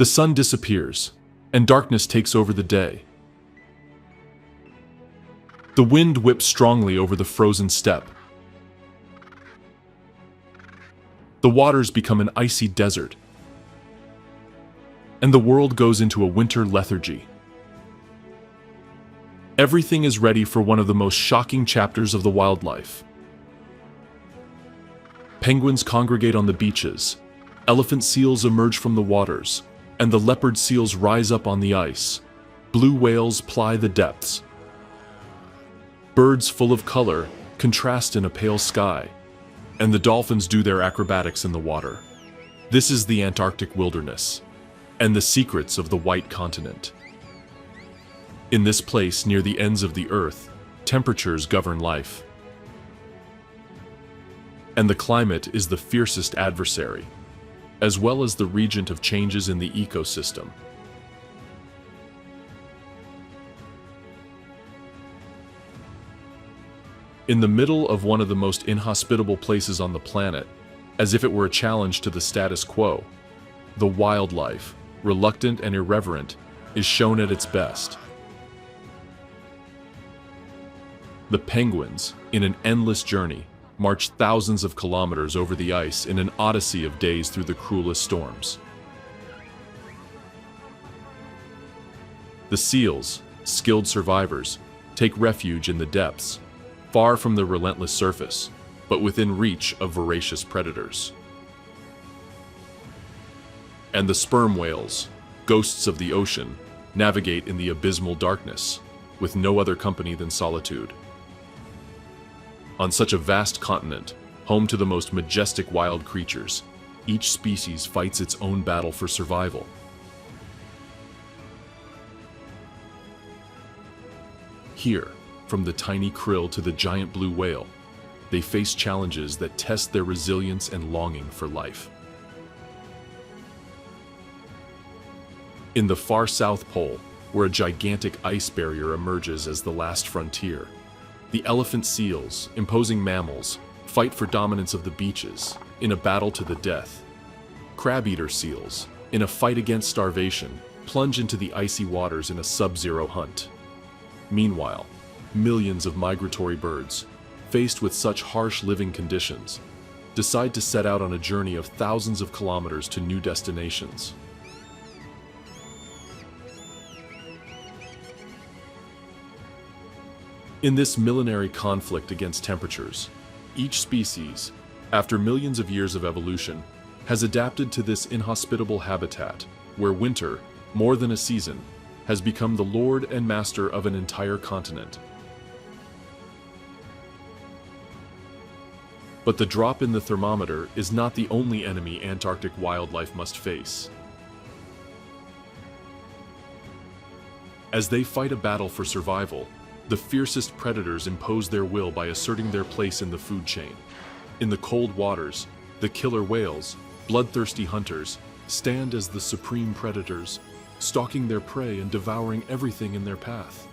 The sun disappears, and darkness takes over the day. The wind whips strongly over the frozen steppe. The waters become an icy desert, and the world goes into a winter lethargy. Everything is ready for one of the most shocking chapters of the wildlife. Penguins congregate on the beaches, elephant seals emerge from the waters, and the leopard seals rise up on the ice. Blue whales ply the depths. Birds full of color contrast in a pale sky, and the dolphins do their acrobatics in the water. This is the Antarctic wilderness, and the secrets of the white continent. In this place, near the ends of the earth, temperatures govern life. And the climate is the fiercest adversary, as well as the regent of changes in the ecosystem. In the middle of one of the most inhospitable places on the planet, as if it were a challenge to the status quo, the wildlife, reluctant and irreverent, is shown at its best. The penguins, in an endless journey, march thousands of kilometers over the ice in an odyssey of days through the cruelest storms. The seals, skilled survivors, take refuge in the depths, far from the relentless surface, but within reach of voracious predators. And the sperm whales, ghosts of the ocean, navigate in the abysmal darkness, with no other company than solitude. On such a vast continent, home to the most majestic wild creatures, each species fights its own battle for survival. Here, from the tiny krill to the giant blue whale, they face challenges that test their resilience and longing for life. In the far South Pole, where a gigantic ice barrier emerges as the last frontier, the elephant seals, imposing mammals, fight for dominance of the beaches in a battle to the death. Crab-eater seals, in a fight against starvation, plunge into the icy waters in a sub-zero hunt. Meanwhile, millions of migratory birds, faced with such harsh living conditions, decide to set out on a journey of thousands of kilometers to new destinations. In this millenary conflict against temperatures, each species, after millions of years of evolution, has adapted to this inhospitable habitat, where winter, more than a season, has become the lord and master of an entire continent. But the drop in the thermometer is not the only enemy Antarctic wildlife must face. As they fight a battle for survival, the fiercest predators impose their will by asserting their place in the food chain. In the cold waters, the killer whales, bloodthirsty hunters, stand as the supreme predators, stalking their prey and devouring everything in their path.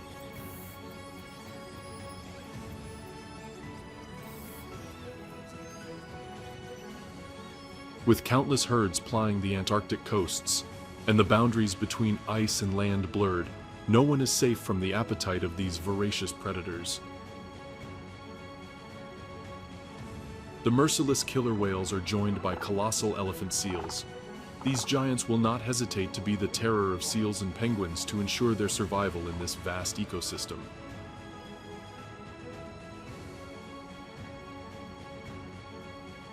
With countless herds plying the Antarctic coasts, and the boundaries between ice and land blurred, no one is safe from the appetite of these voracious predators. The merciless killer whales are joined by colossal elephant seals. These giants will not hesitate to be the terror of seals and penguins to ensure their survival in this vast ecosystem.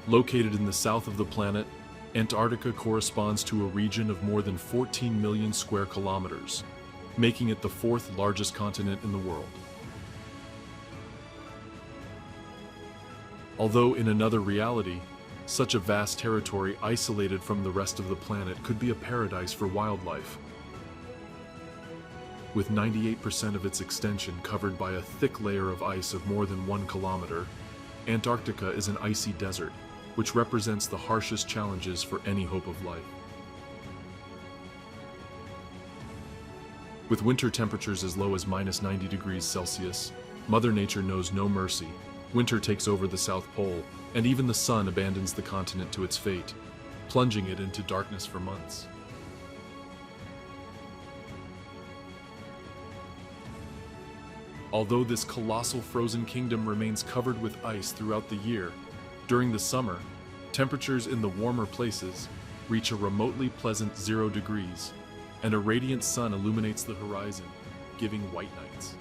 Located in the south of the planet, Antarctica corresponds to a region of more than 14 million square kilometers, making it the fourth largest continent in the world. Although in another reality, such a vast territory isolated from the rest of the planet could be a paradise for wildlife. With 98% of its extension covered by a thick layer of ice of more than 1 kilometer, Antarctica is an icy desert, which represents the harshest challenges for any hope of life. With winter temperatures as low as -90 degrees Celsius, Mother Nature knows no mercy. Winter takes over the South Pole, and even the sun abandons the continent to its fate, plunging it into darkness for months. Although this colossal frozen kingdom remains covered with ice throughout the year, during the summer, temperatures in the warmer places reach a remotely pleasant 0 degrees, and a radiant sun illuminates the horizon, giving white nights.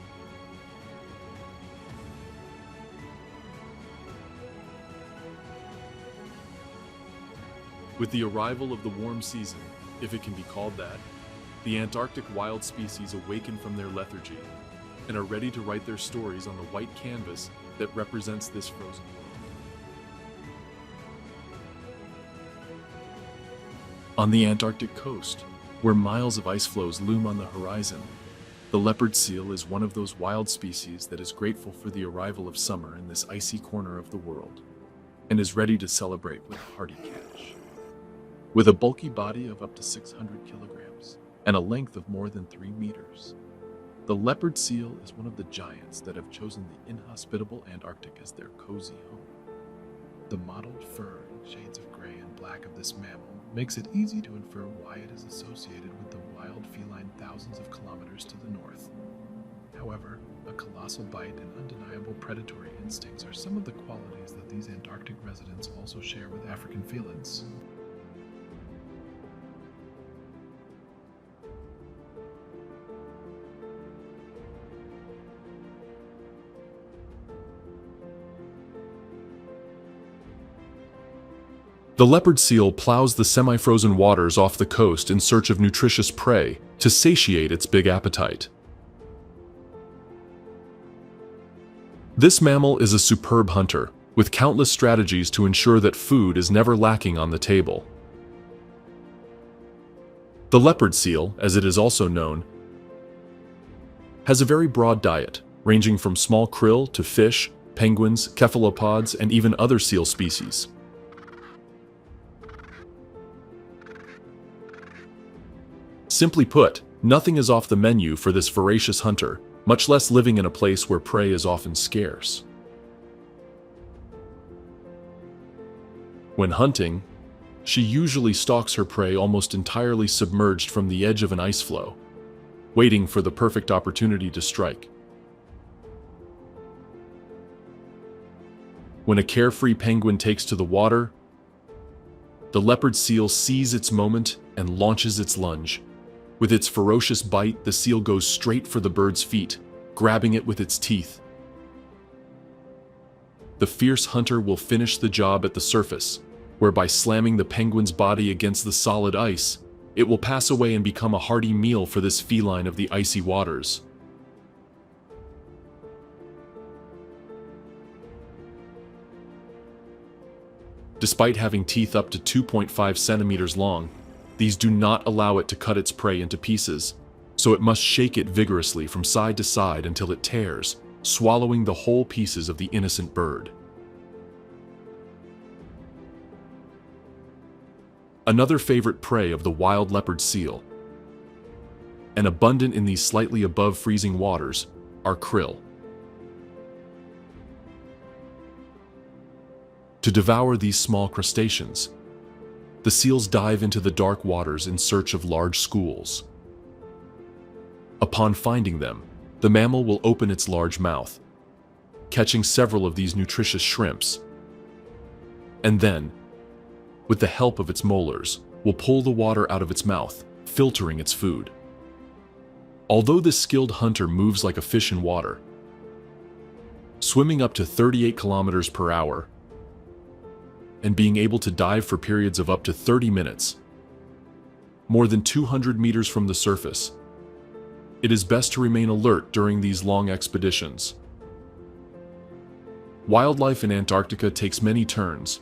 With the arrival of the warm season, if it can be called that, the Antarctic wild species awaken from their lethargy and are ready to write their stories on the white canvas that represents this frozen world. On the Antarctic coast, where miles of ice floes loom on the horizon, the leopard seal is one of those wild species that is grateful for the arrival of summer in this icy corner of the world and is ready to celebrate with a hearty catch. With a bulky body of up to 600 kilograms and a length of more than 3 meters, the leopard seal is one of the giants that have chosen the inhospitable Antarctic as their cozy home. The mottled fur and shades of gray and black of this mammal makes it easy to infer why it is associated with the wild feline thousands of kilometers to the north. However, a colossal bite and undeniable predatory instincts are some of the qualities that these Antarctic residents also share with African felines. The leopard seal plows the semi-frozen waters off the coast in search of nutritious prey to satiate its big appetite. This mammal is a superb hunter, with countless strategies to ensure that food is never lacking on the table. The leopard seal, as it is also known, has a very broad diet, ranging from small krill to fish, penguins, cephalopods, and even other seal species. Simply put, nothing is off the menu for this voracious hunter, much less living in a place where prey is often scarce. When hunting, she usually stalks her prey almost entirely submerged from the edge of an ice floe, waiting for the perfect opportunity to strike. When a carefree penguin takes to the water, the leopard seal sees its moment and launches its lunge. With its ferocious bite, the seal goes straight for the bird's feet, grabbing it with its teeth. The fierce hunter will finish the job at the surface, where by slamming the penguin's body against the solid ice, it will pass away and become a hearty meal for this feline of the icy waters. Despite having teeth up to 2.5 centimeters long, these do not allow it to cut its prey into pieces, so it must shake it vigorously from side to side until it tears, swallowing the whole pieces of the innocent bird. Another favorite prey of the wild leopard seal, and abundant in these slightly above freezing waters, are krill. To devour these small crustaceans, the seals dive into the dark waters in search of large schools. Upon finding them, the mammal will open its large mouth, catching several of these nutritious shrimps, and then, with the help of its molars, will pull the water out of its mouth, filtering its food. Although this skilled hunter moves like a fish in water, swimming up to 38 kilometers per hour, and being able to dive for periods of up to 30 minutes, more than 200 meters from the surface, it is best to remain alert during these long expeditions. Wildlife in Antarctica takes many turns,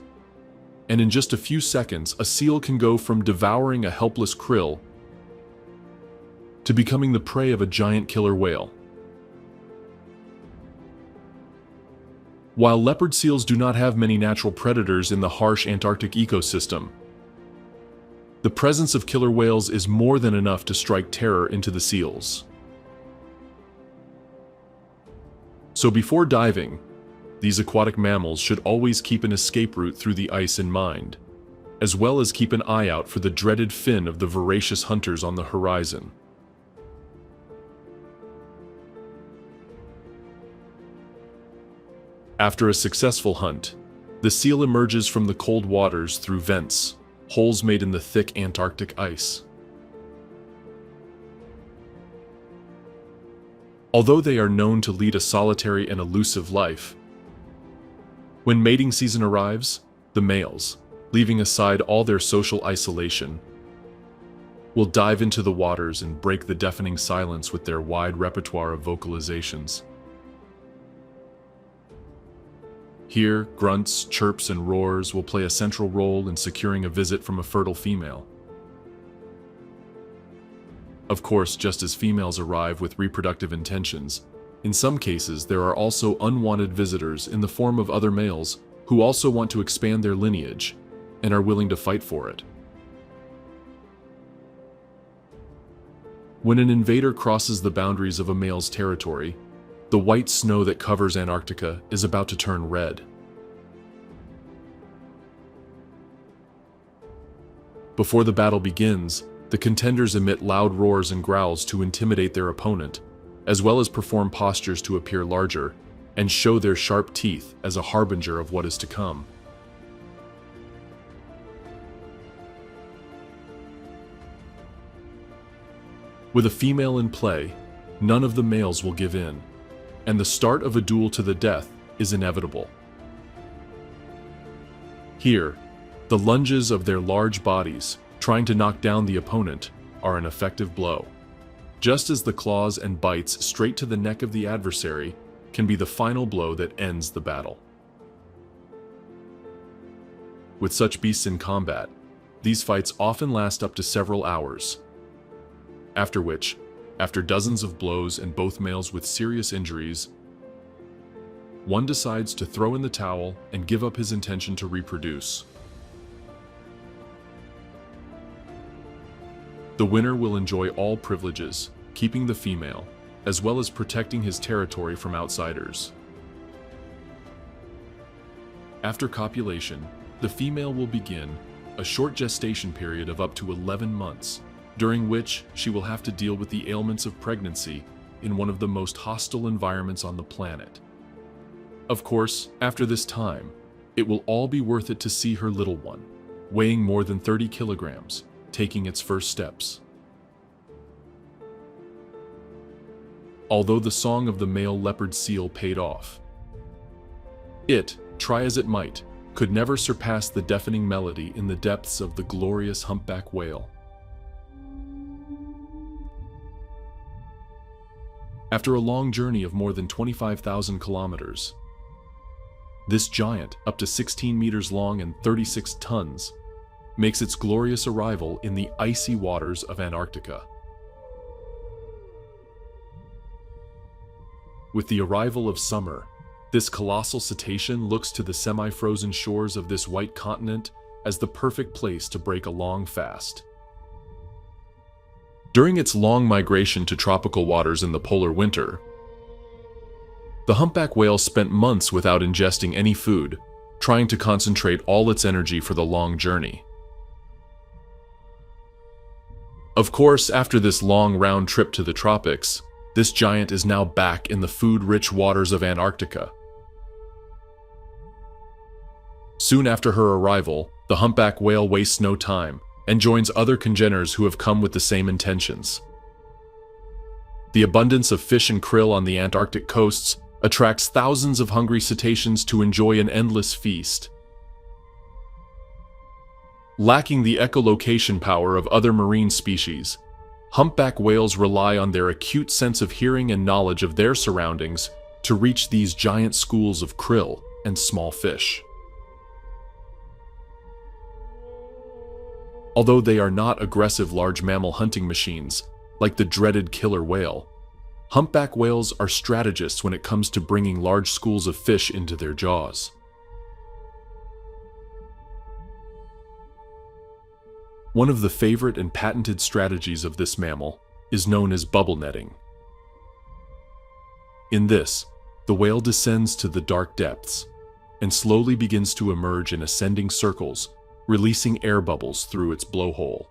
and in just a few seconds, a seal can go from devouring a helpless krill to becoming the prey of a giant killer whale. While leopard seals do not have many natural predators in the harsh Antarctic ecosystem, the presence of killer whales is more than enough to strike terror into the seals. So before diving, these aquatic mammals should always keep an escape route through the ice in mind, as well as keep an eye out for the dreaded fin of the voracious hunters on the horizon. After a successful hunt, the seal emerges from the cold waters through vents, holes made in the thick Antarctic ice. Although they are known to lead a solitary and elusive life, when mating season arrives, the males, leaving aside all their social isolation, will dive into the waters and break the deafening silence with their wide repertoire of vocalizations. Here, grunts, chirps, and roars will play a central role in securing a visit from a fertile female. Of course, just as females arrive with reproductive intentions, in some cases there are also unwanted visitors in the form of other males who also want to expand their lineage and are willing to fight for it. When an invader crosses the boundaries of a male's territory, the white snow that covers Antarctica is about to turn red. Before the battle begins, the contenders emit loud roars and growls to intimidate their opponent, as well as perform postures to appear larger and show their sharp teeth as a harbinger of what is to come. With a female in play, none of the males will give in, and the start of a duel to the death is inevitable. Here, the lunges of their large bodies, trying to knock down the opponent, are an effective blow, just as the claws and bites straight to the neck of the adversary can be the final blow that ends the battle. With such beasts in combat, these fights often last up to several hours, after which, after dozens of blows and both males with serious injuries, one decides to throw in the towel and give up his intention to reproduce. The winner will enjoy all privileges, keeping the female, as well as protecting his territory from outsiders. After copulation, the female will begin a short gestation period of up to 11 months, during which she will have to deal with the ailments of pregnancy in one of the most hostile environments on the planet. Of course, after this time, it will all be worth it to see her little one, weighing more than 30 kilograms, taking its first steps. Although the song of the male leopard seal paid off, it, try as it might, could never surpass the deafening melody in the depths of the glorious humpback whale. After a long journey of more than 25,000 kilometers, this giant, up to 16 meters long and 36 tons, makes its glorious arrival in the icy waters of Antarctica. With the arrival of summer, this colossal cetacean looks to the semi-frozen shores of this white continent as the perfect place to break a long fast. During its long migration to tropical waters in the polar winter, the humpback whale spent months without ingesting any food, trying to concentrate all its energy for the long journey. Of course, after this long round trip to the tropics, this giant is now back in the food-rich waters of Antarctica. Soon after her arrival, the humpback whale wastes no time and joins other congeners who have come with the same intentions. The abundance of fish and krill on the Antarctic coasts attracts thousands of hungry cetaceans to enjoy an endless feast. Lacking the echolocation power of other marine species, humpback whales rely on their acute sense of hearing and knowledge of their surroundings to reach these giant schools of krill and small fish. Although they are not aggressive large mammal hunting machines, like the dreaded killer whale, humpback whales are strategists when it comes to bringing large schools of fish into their jaws. One of the favorite and patented strategies of this mammal is known as bubble netting. In this, the whale descends to the dark depths and slowly begins to emerge in ascending circles, releasing air bubbles through its blowhole.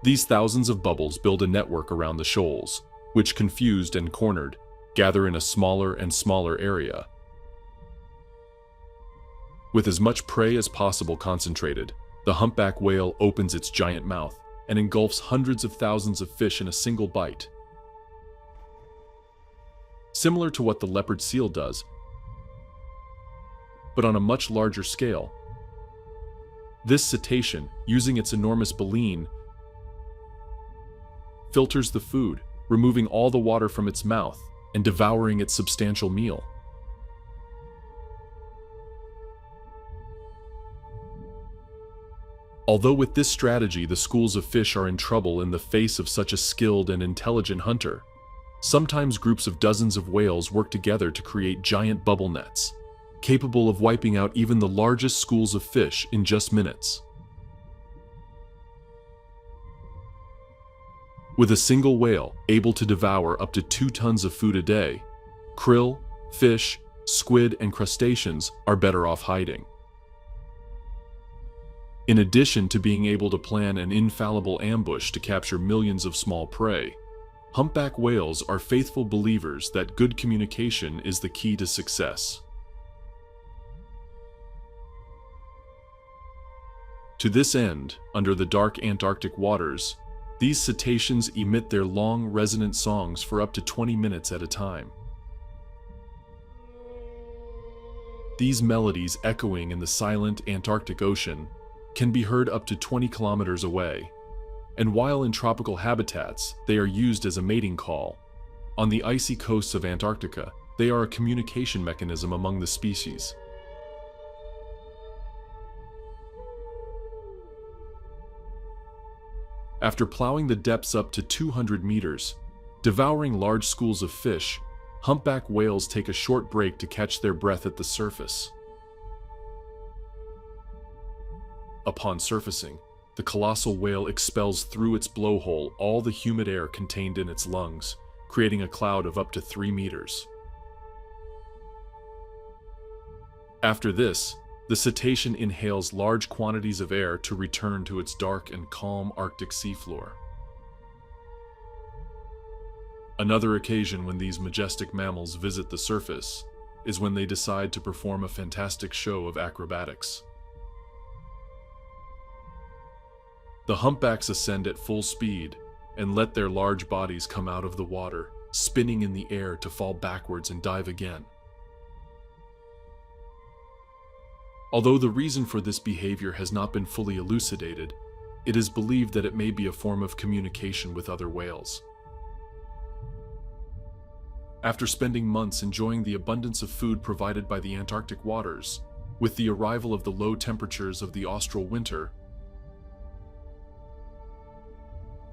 These thousands of bubbles build a network around the shoals, which, confused and cornered, gather in a smaller and smaller area. With as much prey as possible concentrated, the humpback whale opens its giant mouth and engulfs hundreds of thousands of fish in a single bite. Similar to what the leopard seal does, but on a much larger scale. This cetacean, using its enormous baleen, filters the food, removing all the water from its mouth and devouring its substantial meal. Although with this strategy the schools of fish are in trouble in the face of such a skilled and intelligent hunter, sometimes groups of dozens of whales work together to create giant bubble nets, capable of wiping out even the largest schools of fish in just minutes. With a single whale able to devour up to 2 tons of food a day, krill, fish, squid, and crustaceans are better off hiding. In addition to being able to plan an infallible ambush to capture millions of small prey, humpback whales are faithful believers that good communication is the key to success. To this end, under the dark Antarctic waters, these cetaceans emit their long, resonant songs for up to 20 minutes at a time. These melodies, echoing in the silent Antarctic Ocean, can be heard up to 20 kilometers away, and while in tropical habitats, they are used as a mating call. On the icy coasts of Antarctica, they are a communication mechanism among the species. After plowing the depths up to 200 meters, devouring large schools of fish, humpback whales take a short break to catch their breath at the surface. Upon surfacing, the colossal whale expels through its blowhole all the humid air contained in its lungs, creating a cloud of up to 3 meters. After this, the cetacean inhales large quantities of air to return to its dark and calm Arctic seafloor. Another occasion when these majestic mammals visit the surface is when they decide to perform a fantastic show of acrobatics. The humpbacks ascend at full speed and let their large bodies come out of the water, spinning in the air to fall backwards and dive again. Although the reason for this behavior has not been fully elucidated, it is believed that it may be a form of communication with other whales. After spending months enjoying the abundance of food provided by the Antarctic waters, with the arrival of the low temperatures of the austral winter,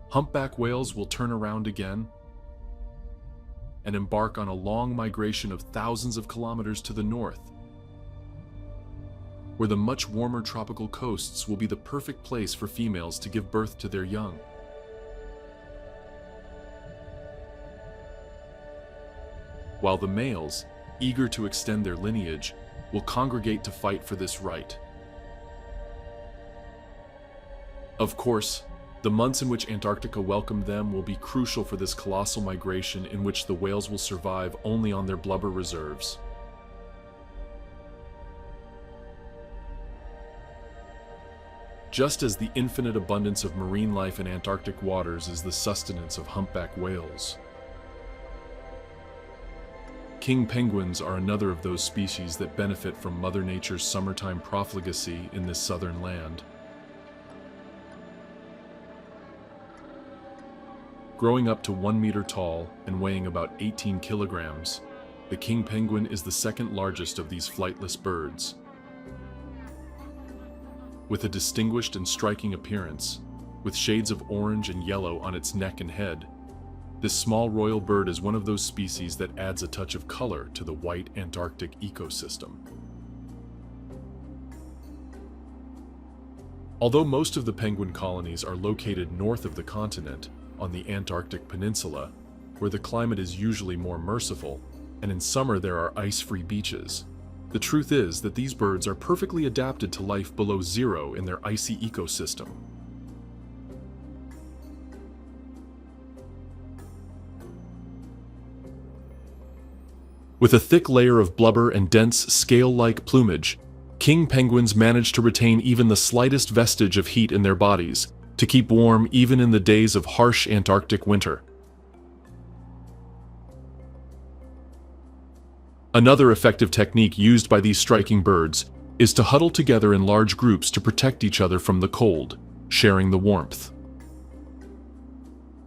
humpback whales will turn around again and embark on a long migration of thousands of kilometers to the north, where the much warmer tropical coasts will be the perfect place for females to give birth to their young. While the males, eager to extend their lineage, will congregate to fight for this right. Of course, the months in which Antarctica welcomed them will be crucial for this colossal migration in which the whales will survive only on their blubber reserves. Just as the infinite abundance of marine life in Antarctic waters is the sustenance of humpback whales, king penguins are another of those species that benefit from Mother Nature's summertime profligacy in this southern land. Growing up to 1 meter tall and weighing about 18 kilograms, the king penguin is the second largest of these flightless birds. With a distinguished and striking appearance, with shades of orange and yellow on its neck and head, this small royal bird is one of those species that adds a touch of color to the white Antarctic ecosystem. Although most of the penguin colonies are located north of the continent, on the Antarctic Peninsula, where the climate is usually more merciful, and in summer there are ice-free beaches, the truth is that these birds are perfectly adapted to life below zero in their icy ecosystem. With a thick layer of blubber and dense, scale-like plumage, king penguins manage to retain even the slightest vestige of heat in their bodies to keep warm even in the days of harsh Antarctic winter. Another effective technique used by these striking birds is to huddle together in large groups to protect each other from the cold, sharing the warmth.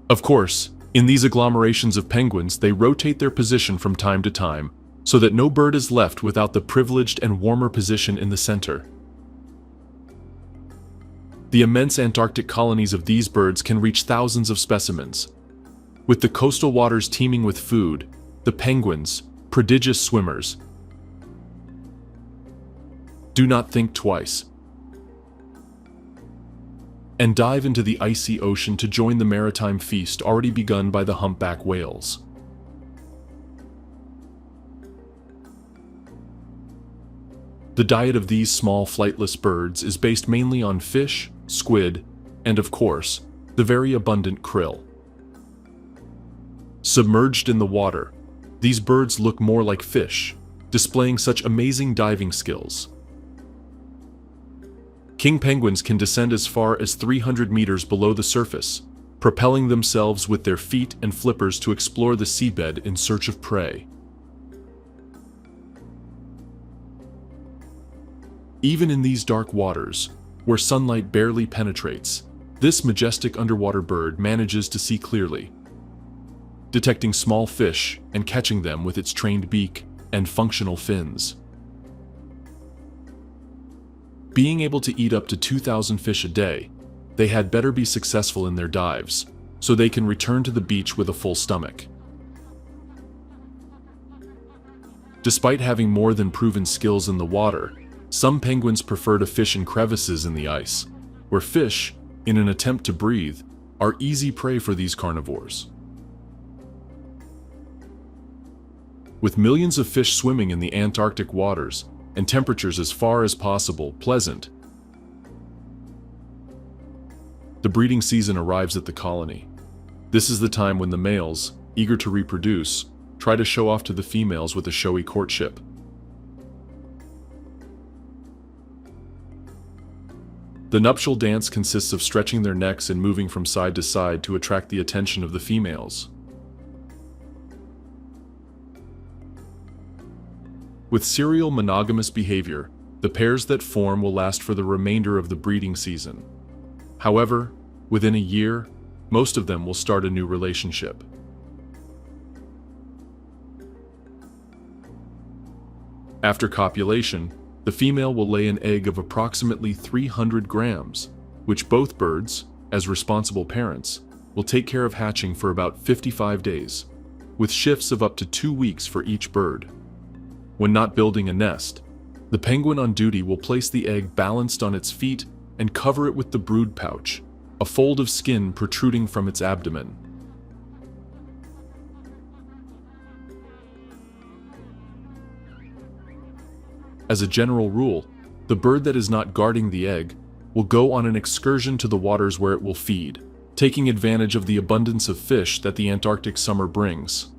Of course, in these agglomerations of penguins, they rotate their position from time to time so that no bird is left without the privileged and warmer position in the center. The immense Antarctic colonies of these birds can reach thousands of specimens. With the coastal waters teeming with food, the penguins, prodigious swimmers, do not think twice and dive into the icy ocean to join the maritime feast already begun by the humpback whales. The diet of these small flightless birds is based mainly on fish, squid, and of course, the very abundant krill. Submerged in the water, these birds look more like fish, displaying such amazing diving skills. King penguins can descend as far as 300 meters below the surface, propelling themselves with their feet and flippers to explore the seabed in search of prey. Even in these dark waters, where sunlight barely penetrates, this majestic underwater bird manages to see clearly, detecting small fish and catching them with its trained beak and functional fins. Being able to eat up to 2,000 fish a day, they had better be successful in their dives, so they can return to the beach with a full stomach. Despite having more than proven skills in the water, some penguins prefer to fish in crevices in the ice, where fish, in an attempt to breathe, are easy prey for these carnivores. With millions of fish swimming in the Antarctic waters, and temperatures as far as possible pleasant, the breeding season arrives at the colony. This is the time when the males, eager to reproduce, try to show off to the females with a showy courtship. The nuptial dance consists of stretching their necks and moving from side to side to attract the attention of the females. With serial monogamous behavior, the pairs that form will last for the remainder of the breeding season. However, within a year, most of them will start a new relationship. After copulation, the female will lay an egg of approximately 300 grams, which both birds, as responsible parents, will take care of hatching for about 55 days, with shifts of up to 2 weeks for each bird. When not building a nest, the penguin on duty will place the egg balanced on its feet and cover it with the brood pouch, a fold of skin protruding from its abdomen. As a general rule, the bird that is not guarding the egg will go on an excursion to the waters where it will feed, taking advantage of the abundance of fish that the Antarctic summer brings.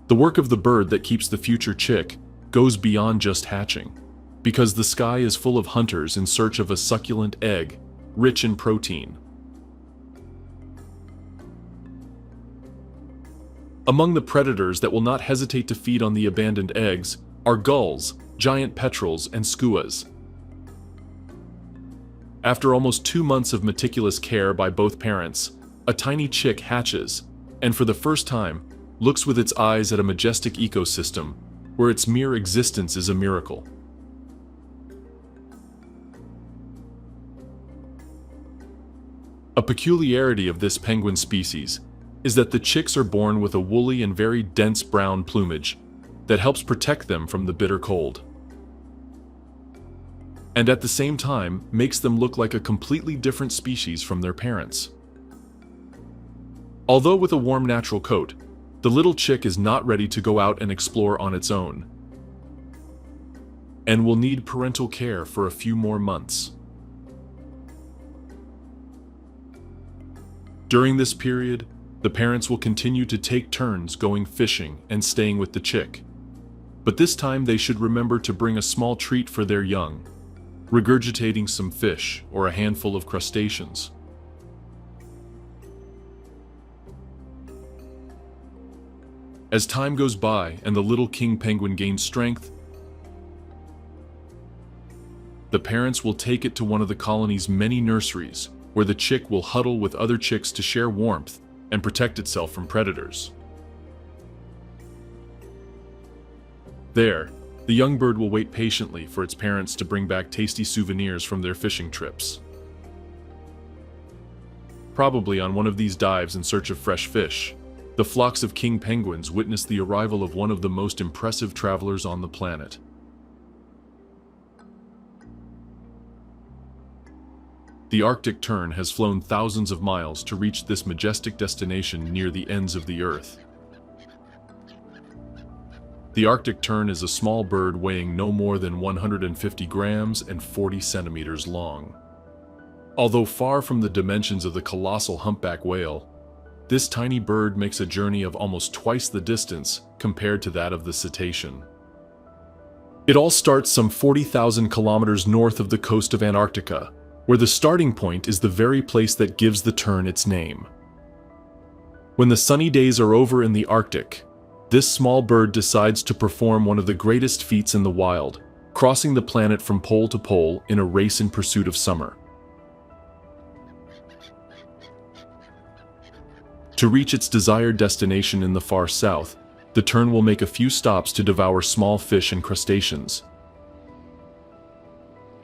The work of the bird that keeps the future chick goes beyond just hatching, because the sky is full of hunters in search of a succulent egg, rich in protein. Among the predators that will not hesitate to feed on the abandoned eggs are gulls, giant petrels, and skuas. After almost 2 months of meticulous care by both parents, a tiny chick hatches, and for the first time, looks with its eyes at a majestic ecosystem where its mere existence is a miracle. A peculiarity of this penguin species is that the chicks are born with a woolly and very dense brown plumage that helps protect them from the bitter cold, and at the same time makes them look like a completely different species from their parents. Although with a warm natural coat, the little chick is not ready to go out and explore on its own, and will need parental care for a few more months. During this period, the parents will continue to take turns going fishing and staying with the chick. But this time they should remember to bring a small treat for their young, regurgitating some fish or a handful of crustaceans. As time goes by and the little king penguin gains strength, the parents will take it to one of the colony's many nurseries, where the chick will huddle with other chicks to share warmth and protect itself from predators. There, the young bird will wait patiently for its parents to bring back tasty souvenirs from their fishing trips. Probably on one of these dives in search of fresh fish, the flocks of king penguins witness the arrival of one of the most impressive travelers on the planet. The Arctic tern has flown thousands of miles to reach this majestic destination near the ends of the Earth. The Arctic tern is a small bird weighing no more than 150 grams and 40 centimeters long. Although far from the dimensions of the colossal humpback whale, this tiny bird makes a journey of almost twice the distance compared to that of the cetacean. It all starts some 40,000 kilometers north of the coast of Antarctica, where the starting point is the very place that gives the tern its name. When the sunny days are over in the Arctic, this small bird decides to perform one of the greatest feats in the wild, crossing the planet from pole to pole in a race in pursuit of summer. To reach its desired destination in the far south, the tern will make a few stops to devour small fish and crustaceans.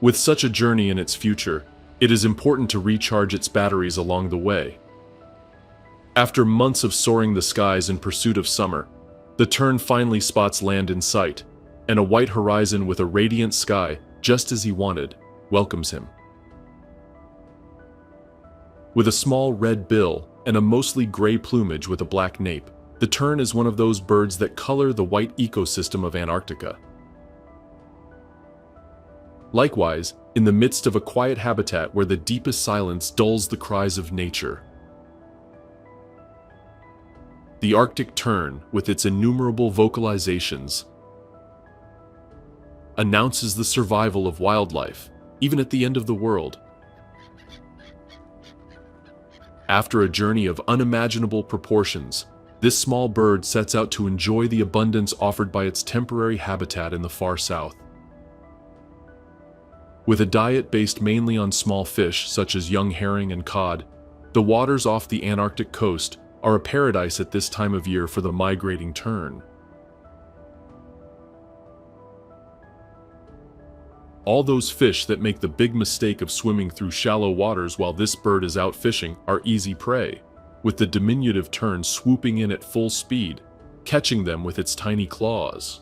With such a journey in its future, it is important to recharge its batteries along the way. After months of soaring the skies in pursuit of summer, the tern finally spots land in sight, and a white horizon with a radiant sky, just as he wanted, welcomes him. With a small red bill and a mostly gray plumage with a black nape, the tern is one of those birds that color the white ecosystem of Antarctica. Likewise, in the midst of a quiet habitat where the deepest silence dulls the cries of nature, the Arctic tern, with its innumerable vocalizations, announces the survival of wildlife, even at the end of the world. After a journey of unimaginable proportions, this small bird sets out to enjoy the abundance offered by its temporary habitat in the far south. With a diet based mainly on small fish such as young herring and cod, the waters off the Antarctic coast are a paradise at this time of year for the migrating tern. All those fish that make the big mistake of swimming through shallow waters while this bird is out fishing are easy prey, with the diminutive tern swooping in at full speed, catching them with its tiny claws.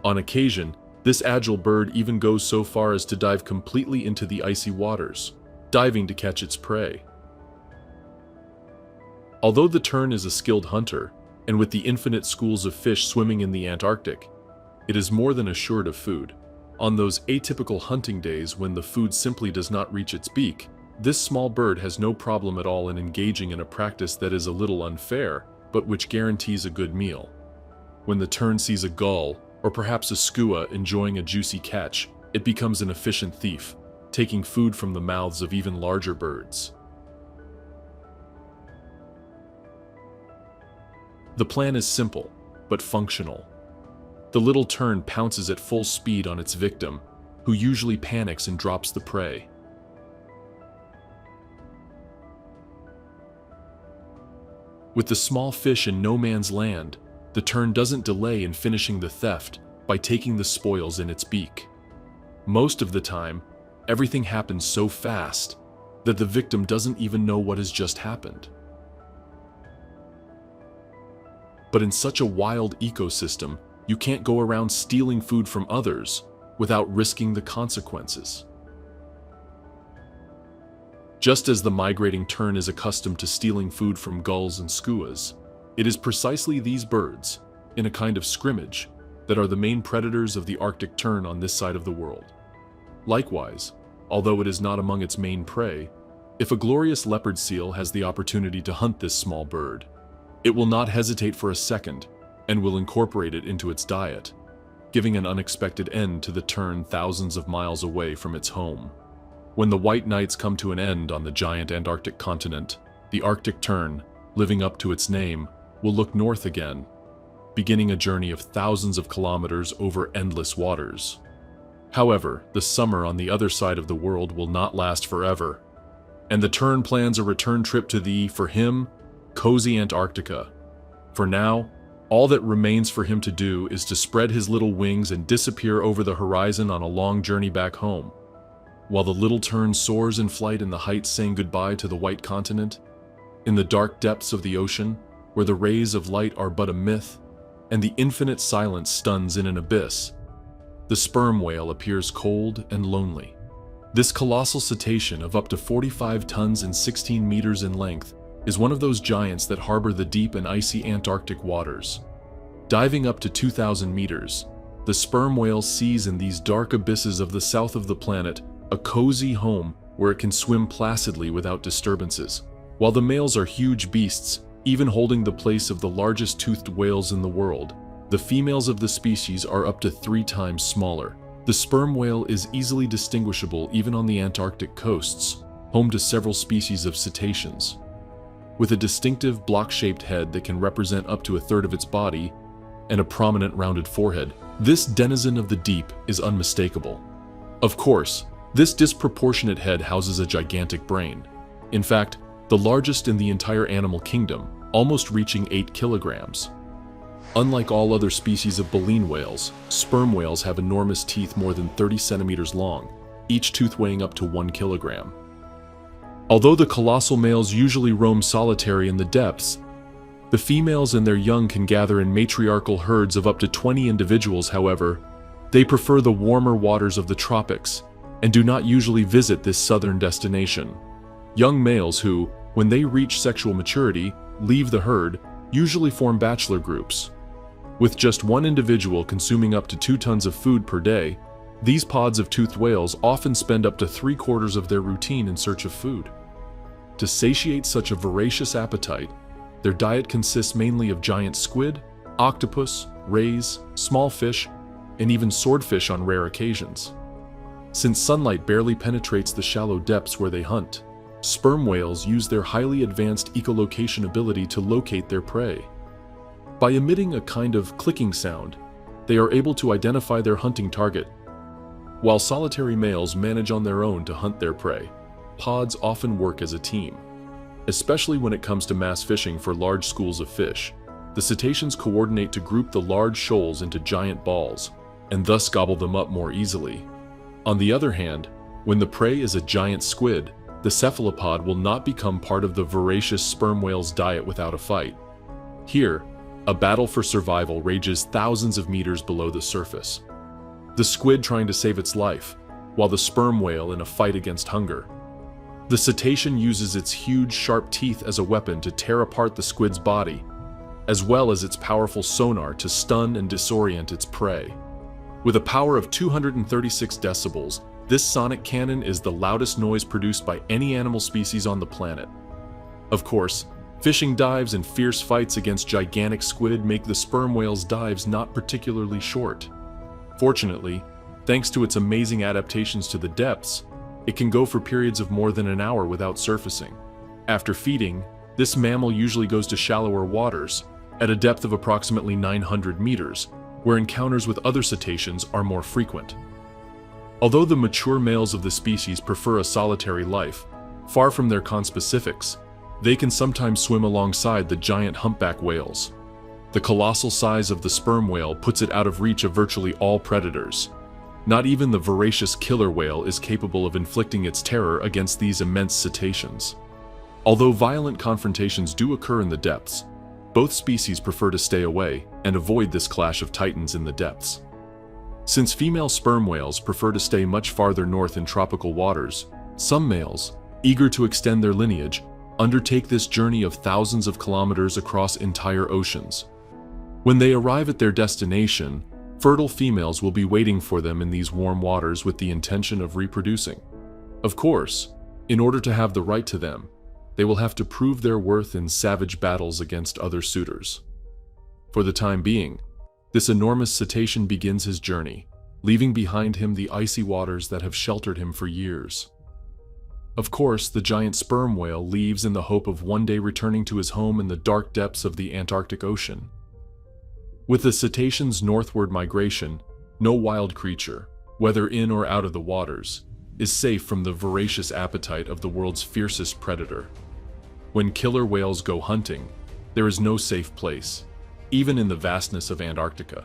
On occasion, this agile bird even goes so far as to dive completely into the icy waters, diving to catch its prey. Although the tern is a skilled hunter, and with the infinite schools of fish swimming in the Antarctic, it is more than assured of food. On those atypical hunting days when the food simply does not reach its beak, this small bird has no problem at all in engaging in a practice that is a little unfair, but which guarantees a good meal. When the tern sees a gull, or perhaps a skua enjoying a juicy catch, it becomes an efficient thief, taking food from the mouths of even larger birds. The plan is simple, but functional. The little tern pounces at full speed on its victim, who usually panics and drops the prey. With the small fish in no man's land, the tern doesn't delay in finishing the theft by taking the spoils in its beak. Most of the time, everything happens so fast that the victim doesn't even know what has just happened. But in such a wild ecosystem, you can't go around stealing food from others without risking the consequences. Just as the migrating tern is accustomed to stealing food from gulls and skuas, it is precisely these birds, in a kind of scrimmage, that are the main predators of the Arctic tern on this side of the world. Likewise, although it is not among its main prey, if a glorious leopard seal has the opportunity to hunt this small bird, it will not hesitate for a second and will incorporate it into its diet, giving an unexpected end to the tern thousands of miles away from its home. When the white nights come to an end on the giant Antarctic continent, the Arctic tern, living up to its name, will look north again, beginning a journey of thousands of kilometers over endless waters. However, the summer on the other side of the world will not last forever, and the tern plans a return trip to the, for him, cozy Antarctica. For now, all that remains for him to do is to spread his little wings and disappear over the horizon on a long journey back home. While the little tern soars in flight in the heights saying goodbye to the white continent, in the dark depths of the ocean, where the rays of light are but a myth, and the infinite silence stuns in an abyss, the sperm whale appears cold and lonely. This colossal cetacean of up to 45 tons and 16 meters in length is one of those giants that harbor the deep and icy Antarctic waters. Diving up to 2,000 meters, the sperm whale sees in these dark abysses of the south of the planet a cozy home where it can swim placidly without disturbances. While the males are huge beasts, even holding the place of the largest toothed whales in the world, the females of the species are up to 3 times smaller. The sperm whale is easily distinguishable even on the Antarctic coasts, home to several species of cetaceans. With a distinctive block-shaped head that can represent up to a third of its body and a prominent rounded forehead, this denizen of the deep is unmistakable. Of course, this disproportionate head houses a gigantic brain. In fact, the largest in the entire animal kingdom, almost reaching 8 kilograms. Unlike all other species of baleen whales, sperm whales have enormous teeth more than 30 centimeters long, each tooth weighing up to 1 kilogram. Although the colossal males usually roam solitary in the depths, the females and their young can gather in matriarchal herds of up to 20 individuals. However, they prefer the warmer waters of the tropics and do not usually visit this southern destination. Young males who, when they reach sexual maturity, leave the herd, usually form bachelor groups. With just one individual consuming up to 2 tons of food per day, these pods of toothed whales often spend up to 3/4 of their routine in search of food. To satiate such a voracious appetite, their diet consists mainly of giant squid, octopus, rays, small fish, and even swordfish on rare occasions. Since sunlight barely penetrates the shallow depths where they hunt, sperm whales use their highly advanced echolocation ability to locate their prey. By emitting a kind of clicking sound, they are able to identify their hunting target. While solitary males manage on their own to hunt their prey, pods often work as a team. Especially when it comes to mass fishing for large schools of fish, the cetaceans coordinate to group the large shoals into giant balls, and thus gobble them up more easily. On the other hand, when the prey is a giant squid, the cephalopod will not become part of the voracious sperm whale's diet without a fight. Here, a battle for survival rages thousands of meters below the surface. The squid trying to save its life, while the sperm whale in a fight against hunger. The cetacean uses its huge, sharp teeth as a weapon to tear apart the squid's body, as well as its powerful sonar to stun and disorient its prey. With a power of 236 decibels, this sonic cannon is the loudest noise produced by any animal species on the planet. Of course, fishing dives and fierce fights against gigantic squid make the sperm whale's dives not particularly short. Fortunately, thanks to its amazing adaptations to the depths, it can go for periods of more than an hour without surfacing. After feeding, this mammal usually goes to shallower waters, at a depth of approximately 900 meters, where encounters with other cetaceans are more frequent. Although the mature males of the species prefer a solitary life, far from their conspecifics, they can sometimes swim alongside the giant humpback whales. The colossal size of the sperm whale puts it out of reach of virtually all predators. Not even the voracious killer whale is capable of inflicting its terror against these immense cetaceans. Although violent confrontations do occur in the depths, both species prefer to stay away and avoid this clash of titans in the depths. Since female sperm whales prefer to stay much farther north in tropical waters, some males, eager to extend their lineage, undertake this journey of thousands of kilometers across entire oceans. When they arrive at their destination, fertile females will be waiting for them in these warm waters with the intention of reproducing. Of course, in order to have the right to them, they will have to prove their worth in savage battles against other suitors. For the time being, this enormous cetacean begins his journey, leaving behind him the icy waters that have sheltered him for years. Of course, the giant sperm whale leaves in the hope of one day returning to his home in the dark depths of the Antarctic Ocean. With the cetacean's northward migration, no wild creature, whether in or out of the waters, is safe from the voracious appetite of the world's fiercest predator. When killer whales go hunting, there is no safe place, even in the vastness of Antarctica.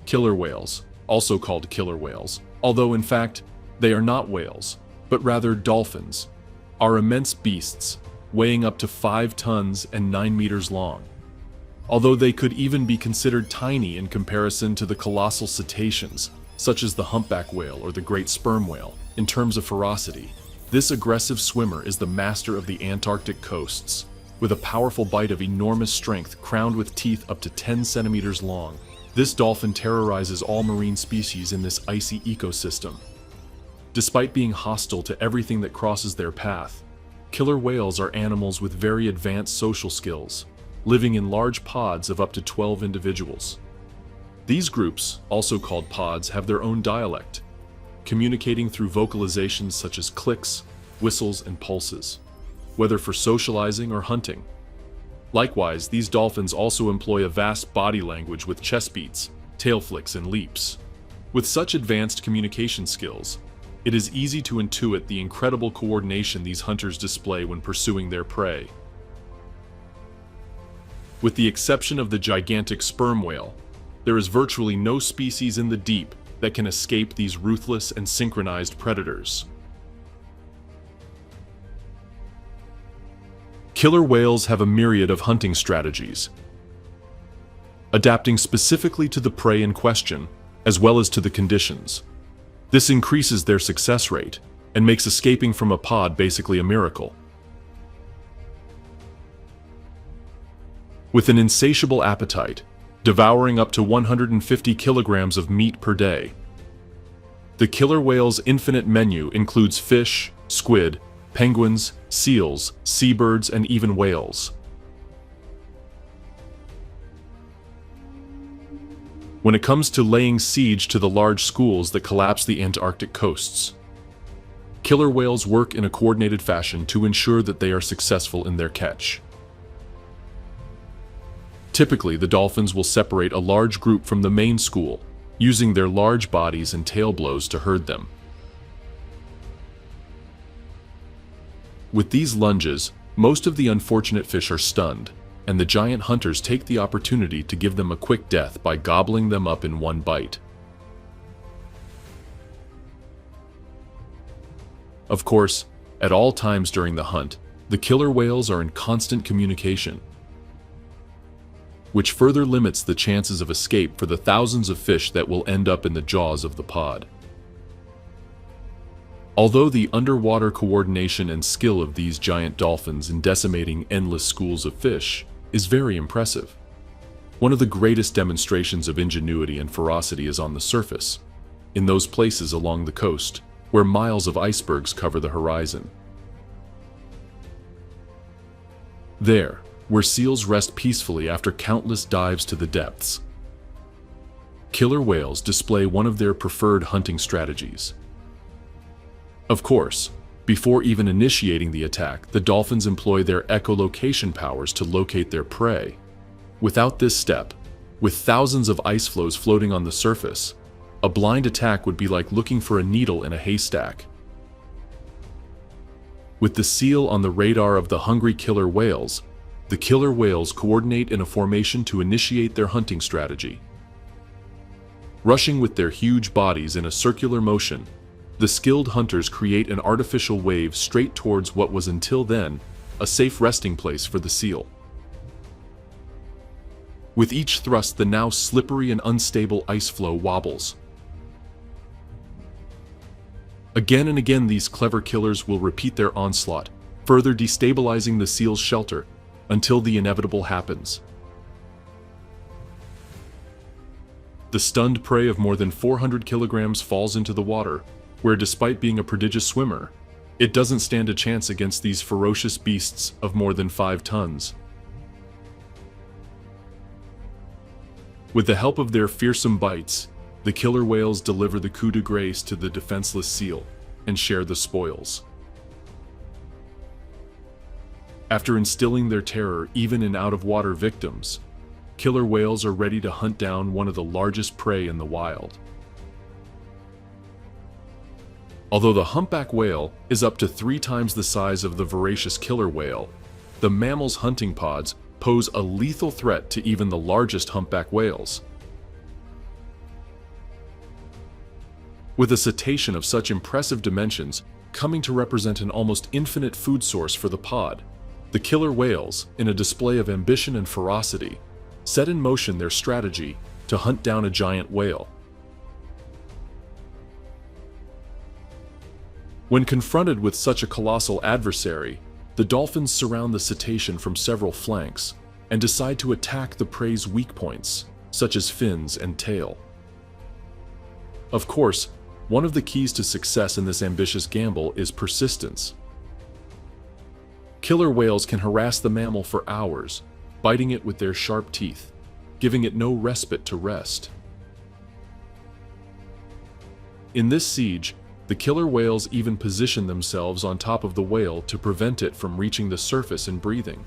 Killer whales, also called killer whales, although in fact they are not whales, but rather dolphins, are immense beasts, weighing up to 5 tons and 9 meters long. Although they could even be considered tiny in comparison to the colossal cetaceans, such as the humpback whale or the great sperm whale, in terms of ferocity, this aggressive swimmer is the master of the Antarctic coasts, with a powerful bite of enormous strength crowned with teeth up to 10 centimeters long. This dolphin terrorizes all marine species in this icy ecosystem. Despite being hostile to everything that crosses their path, killer whales are animals with very advanced social skills, living in large pods of up to 12 individuals. These groups, also called pods, have their own dialect, communicating through vocalizations such as clicks, whistles, and pulses, whether for socializing or hunting. Likewise, these dolphins also employ a vast body language with chest beats, tail flicks, and leaps. With such advanced communication skills, it is easy to intuit the incredible coordination these hunters display when pursuing their prey. With the exception of the gigantic sperm whale, there is virtually no species in the deep that can escape these ruthless and synchronized predators. Killer whales have a myriad of hunting strategies, adapting specifically to the prey in question, as well as to the conditions. This increases their success rate and makes escaping from a pod basically a miracle. With an insatiable appetite, devouring up to 150 kilograms of meat per day, the killer whale's infinite menu includes fish, squid, penguins, seals, seabirds, and even whales. When it comes to laying siege to the large schools that collapse the Antarctic coasts, killer whales work in a coordinated fashion to ensure that they are successful in their catch. Typically, the dolphins will separate a large group from the main school, using their large bodies and tail blows to herd them. With these lunges, most of the unfortunate fish are stunned, and the giant hunters take the opportunity to give them a quick death by gobbling them up in one bite. Of course, at all times during the hunt, the killer whales are in constant communication, which further limits the chances of escape for the thousands of fish that will end up in the jaws of the pod. Although the underwater coordination and skill of these giant dolphins in decimating endless schools of fish is very impressive, one of the greatest demonstrations of ingenuity and ferocity is on the surface, in those places along the coast where miles of icebergs cover the horizon. There, where seals rest peacefully after countless dives to the depths, killer whales display one of their preferred hunting strategies. Of course, before even initiating the attack, the dolphins employ their echolocation powers to locate their prey. Without this step, with thousands of ice floes floating on the surface, a blind attack would be like looking for a needle in a haystack. With the seal on the radar of the hungry killer whales, the killer whales coordinate in a formation to initiate their hunting strategy. Rushing with their huge bodies in a circular motion, the skilled hunters create an artificial wave straight towards what was until then a safe resting place for the seal. With each thrust, the now slippery and unstable ice floe wobbles. Again and again, these clever killers will repeat their onslaught, further destabilizing the seal's shelter until the inevitable happens. The stunned prey of more than 400 kilograms falls into the water, where despite being a prodigious swimmer, it doesn't stand a chance against these ferocious beasts of more than 5 tons. With the help of their fearsome bites, the killer whales deliver the coup de grace to the defenseless seal and share the spoils. After instilling their terror even in out-of-water victims, killer whales are ready to hunt down one of the largest prey in the wild. Although the humpback whale is up to 3 times the size of the voracious killer whale, the mammal's hunting pods pose a lethal threat to even the largest humpback whales. With a cetacean of such impressive dimensions coming to represent an almost infinite food source for the pod, the killer whales, in a display of ambition and ferocity, set in motion their strategy to hunt down a giant whale. When confronted with such a colossal adversary, the dolphins surround the cetacean from several flanks and decide to attack the prey's weak points, such as fins and tail. Of course, one of the keys to success in this ambitious gamble is persistence. Killer whales can harass the mammal for hours, biting it with their sharp teeth, giving it no respite to rest. In this siege, the killer whales even position themselves on top of the whale to prevent it from reaching the surface and breathing.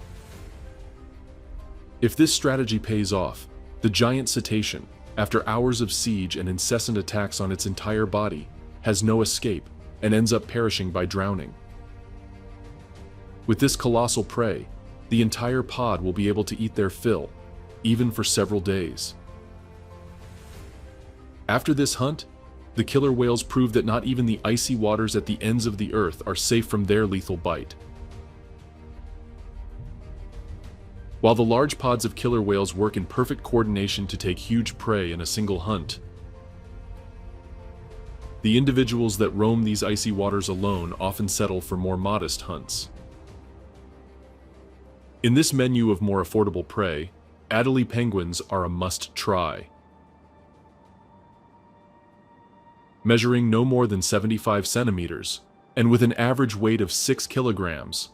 If this strategy pays off, the giant cetacean, after hours of siege and incessant attacks on its entire body, has no escape and ends up perishing by drowning. With this colossal prey, the entire pod will be able to eat their fill, even for several days. After this hunt, the killer whales prove that not even the icy waters at the ends of the earth are safe from their lethal bite. While the large pods of killer whales work in perfect coordination to take huge prey in a single hunt, the individuals that roam these icy waters alone often settle for more modest hunts. In this menu of more affordable prey, Adelie penguins are a must-try. Measuring no more than 75 centimeters, and with an average weight of 6 kilograms,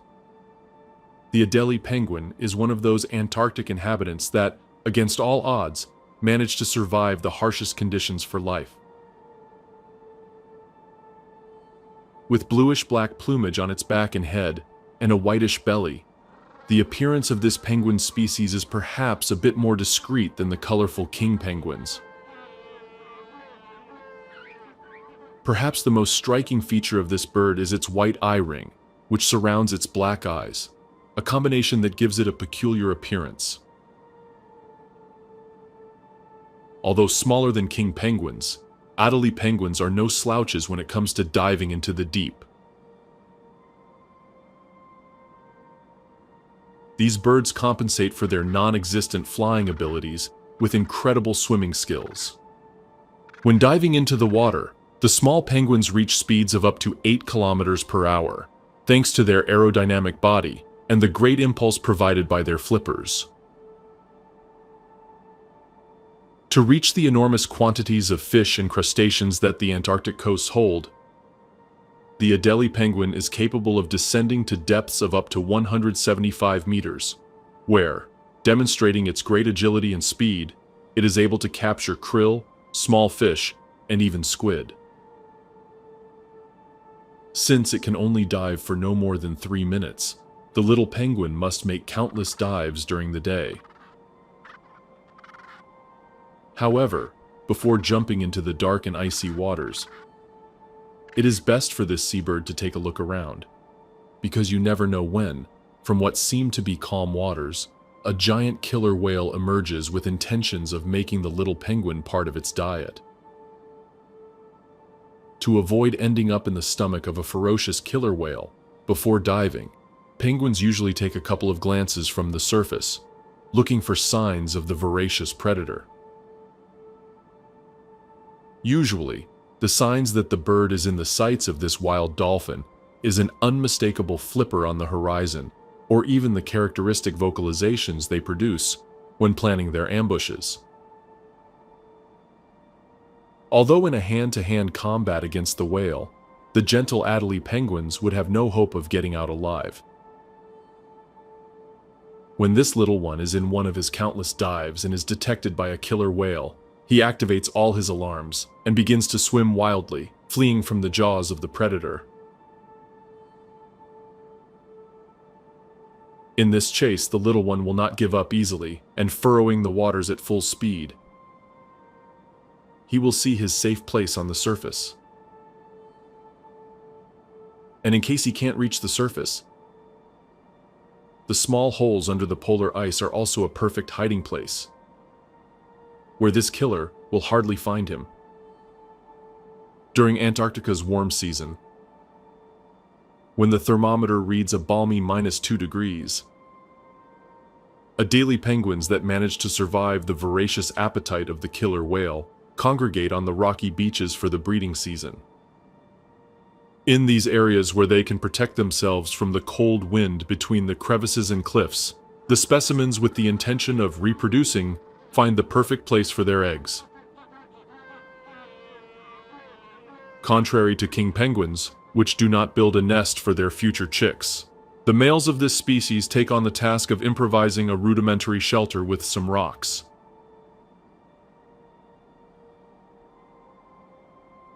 the Adelie penguin is one of those Antarctic inhabitants that, against all odds, manage to survive the harshest conditions for life. With bluish-black plumage on its back and head, and a whitish belly, the appearance of this penguin species is perhaps a bit more discreet than the colorful king penguins. Perhaps the most striking feature of this bird is its white eye ring, which surrounds its black eyes, a combination that gives it a peculiar appearance. Although smaller than king penguins, Adelie penguins are no slouches when it comes to diving into the deep. These birds compensate for their non-existent flying abilities with incredible swimming skills. When diving into the water, the small penguins reach speeds of up to 8 kilometers per hour, thanks to their aerodynamic body and the great impulse provided by their flippers. To reach the enormous quantities of fish and crustaceans that the Antarctic coasts hold, the Adelie penguin is capable of descending to depths of up to 175 meters, where, demonstrating its great agility and speed, it is able to capture krill, small fish, and even squid. Since it can only dive for no more than 3 minutes, the little penguin must make countless dives during the day. However, before jumping into the dark and icy waters, it is best for this seabird to take a look around, because you never know when, from what seem to be calm waters, a giant killer whale emerges with intentions of making the little penguin part of its diet. To avoid ending up in the stomach of a ferocious killer whale before diving, penguins usually take a couple of glances from the surface, looking for signs of the voracious predator. Usually, the signs that the bird is in the sights of this wild dolphin is an unmistakable flipper on the horizon, or even the characteristic vocalizations they produce when planning their ambushes. Although in a hand-to-hand combat against the whale, the gentle Adelie penguins would have no hope of getting out alive. When this little one is in one of his countless dives and is detected by a killer whale, he activates all his alarms and begins to swim wildly, fleeing from the jaws of the predator. In this chase, the little one will not give up easily, and furrowing the waters at full speed, he will see his safe place on the surface. And in case he can't reach the surface, the small holes under the polar ice are also a perfect hiding place, where this killer will hardly find him. During Antarctica's warm season, when the thermometer reads a balmy -2 degrees, Adelie penguins that manage to survive the voracious appetite of the killer whale congregate on the rocky beaches for the breeding season. In these areas where they can protect themselves from the cold wind between the crevices and cliffs, the specimens with the intention of reproducing find the perfect place for their eggs. Contrary to king penguins, which do not build a nest for their future chicks, the males of this species take on the task of improvising a rudimentary shelter with some rocks.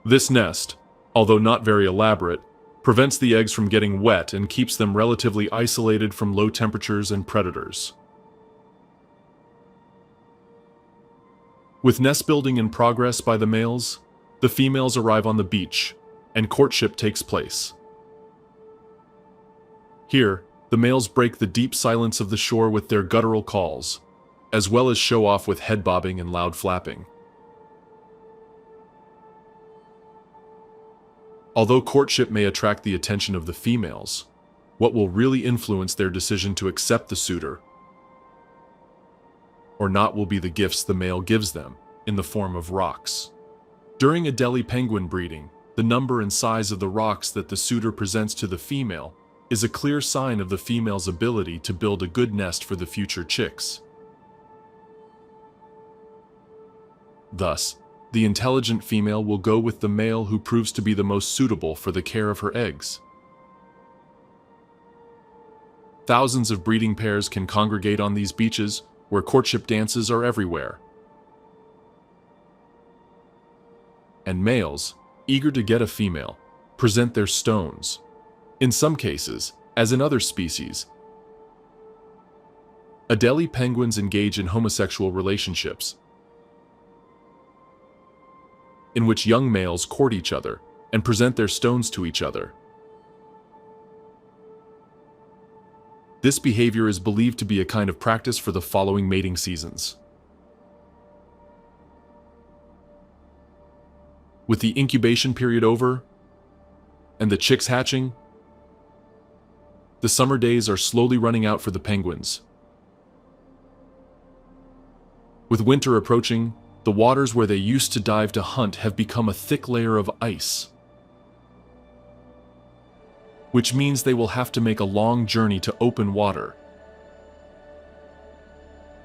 This nest, although not very elaborate, prevents the eggs from getting wet and keeps them relatively isolated from low temperatures and predators. With nest building in progress by the males, the females arrive on the beach, and courtship takes place. Here, the males break the deep silence of the shore with their guttural calls, as well as show off with head bobbing and loud flapping. Although courtship may attract the attention of the females, what will really influence their decision to accept the suitor or not will be the gifts the male gives them in the form of rocks. During Adelie penguin breeding, the number and size of the rocks that the suitor presents to the female is a clear sign of the female's ability to build a good nest for the future chicks. Thus, the intelligent female will go with the male who proves to be the most suitable for the care of her eggs. Thousands of breeding pairs can congregate on these beaches where courtship dances are everywhere. And males, eager to get a female, present their stones. In some cases, as in other species, Adelie penguins engage in homosexual relationships, in which young males court each other and present their stones to each other. This behavior is believed to be a kind of practice for the following mating seasons. With the incubation period over and the chicks hatching, the summer days are slowly running out for the penguins. With winter approaching, the waters where they used to dive to hunt have become a thick layer of ice, which means they will have to make a long journey to open water.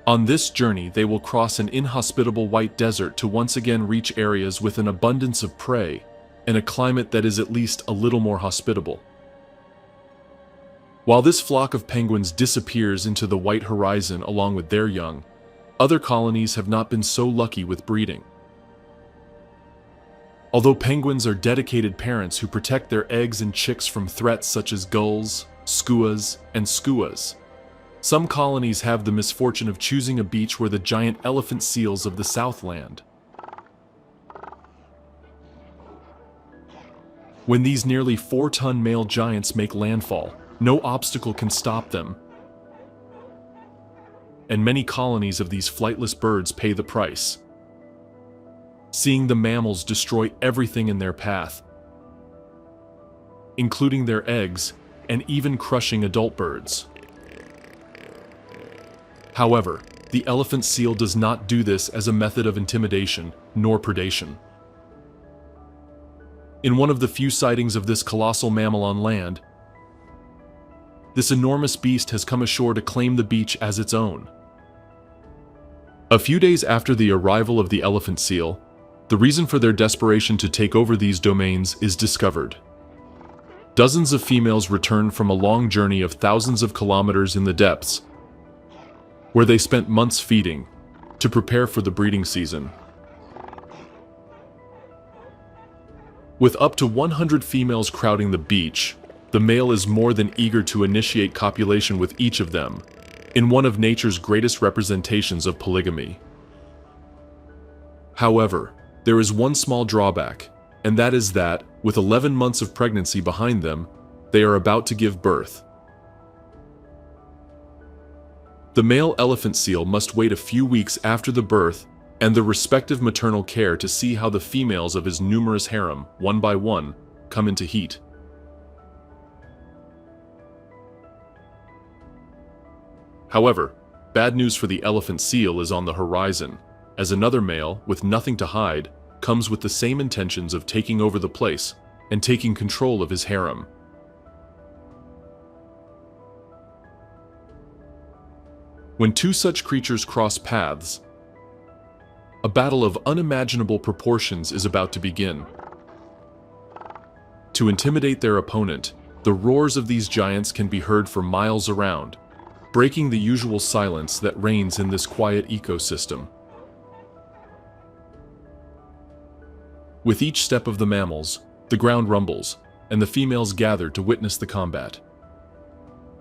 On this journey, they will cross an inhospitable white desert to once again reach areas with an abundance of prey and a climate that is at least a little more hospitable. While this flock of penguins disappears into the white horizon along with their young, other colonies have not been so lucky with breeding. Although penguins are dedicated parents who protect their eggs and chicks from threats such as gulls, skuas, and skuas, some colonies have the misfortune of choosing a beach where the giant elephant seals of the Southland. When these nearly 4-ton male giants make landfall, no obstacle can stop them, and many colonies of these flightless birds pay the price, seeing the mammals destroy everything in their path, including their eggs and even crushing adult birds. However, the elephant seal does not do this as a method of intimidation nor predation. In one of the few sightings of this colossal mammal on land, this enormous beast has come ashore to claim the beach as its own. A few days after the arrival of the elephant seal, the reason for their desperation to take over these domains is discovered. Dozens of females return from a long journey of thousands of kilometers in the depths, where they spent months feeding to prepare for the breeding season. With up to 100 females crowding the beach, the male is more than eager to initiate copulation with each of them, in one of nature's greatest representations of polygamy. However, there is one small drawback, and that is that, with 11 months of pregnancy behind them, they are about to give birth. The male elephant seal must wait a few weeks after the birth and the respective maternal care to see how the females of his numerous harem, one by one, come into heat. However, bad news for the elephant seal is on the horizon, as another male, with nothing to hide, comes with the same intentions of taking over the place and taking control of his harem. When two such creatures cross paths, a battle of unimaginable proportions is about to begin. To intimidate their opponent, the roars of these giants can be heard for miles around, breaking the usual silence that reigns in this quiet ecosystem. With each step of the mammals, the ground rumbles, and the females gather to witness the combat.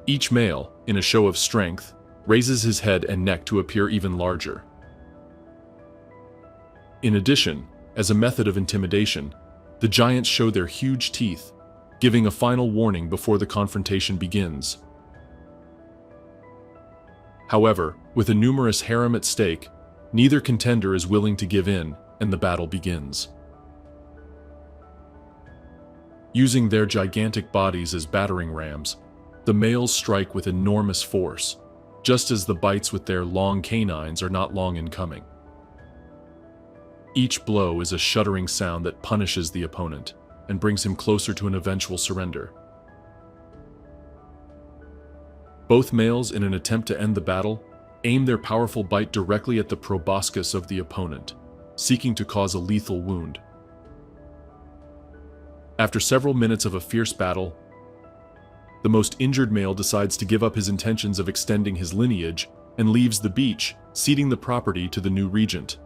Each male, in a show of strength, raises his head and neck to appear even larger. In addition, as a method of intimidation, the giants show their huge teeth, giving a final warning before the confrontation begins. However, with a numerous harem at stake, neither contender is willing to give in, and the battle begins. Using their gigantic bodies as battering rams, the males strike with enormous force, just as the bites with their long canines are not long in coming. Each blow is a shuddering sound that punishes the opponent and brings him closer to an eventual surrender. Both males, in an attempt to end the battle, aim their powerful bite directly at the proboscis of the opponent, seeking to cause a lethal wound. After several minutes of a fierce battle, the most injured male decides to give up his intentions of extending his lineage and leaves the beach, ceding the property to the new regent.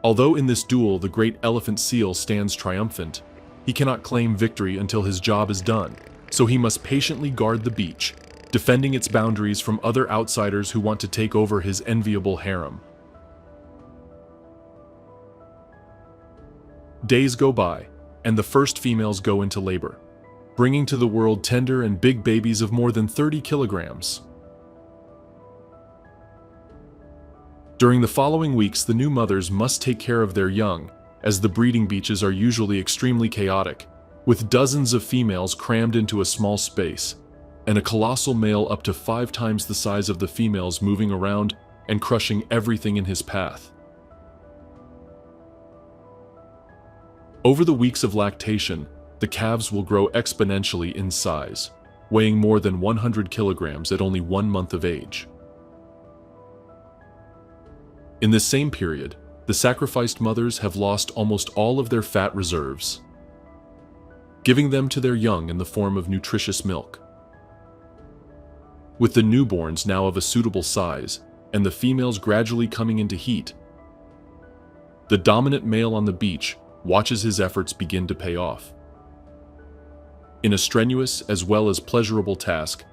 Although in this duel the great elephant seal stands triumphant, he cannot claim victory until his job is done, so he must patiently guard the beach, defending its boundaries from other outsiders who want to take over his enviable harem. Days go by, and the first females go into labor, bringing to the world tender and big babies of more than 30 kilograms. During the following weeks, the new mothers must take care of their young, as the breeding beaches are usually extremely chaotic, with dozens of females crammed into a small space, and a colossal male up to 5 times the size of the females moving around and crushing everything in his path. Over the weeks of lactation, the calves will grow exponentially in size, weighing more than 100 kilograms at only 1 month of age. In this same period, the sacrificed mothers have lost almost all of their fat reserves, giving them to their young in the form of nutritious milk. With the newborns now of a suitable size, and the females gradually coming into heat, the dominant male on the beach watches his efforts begin to pay off. In a strenuous as well as pleasurable task,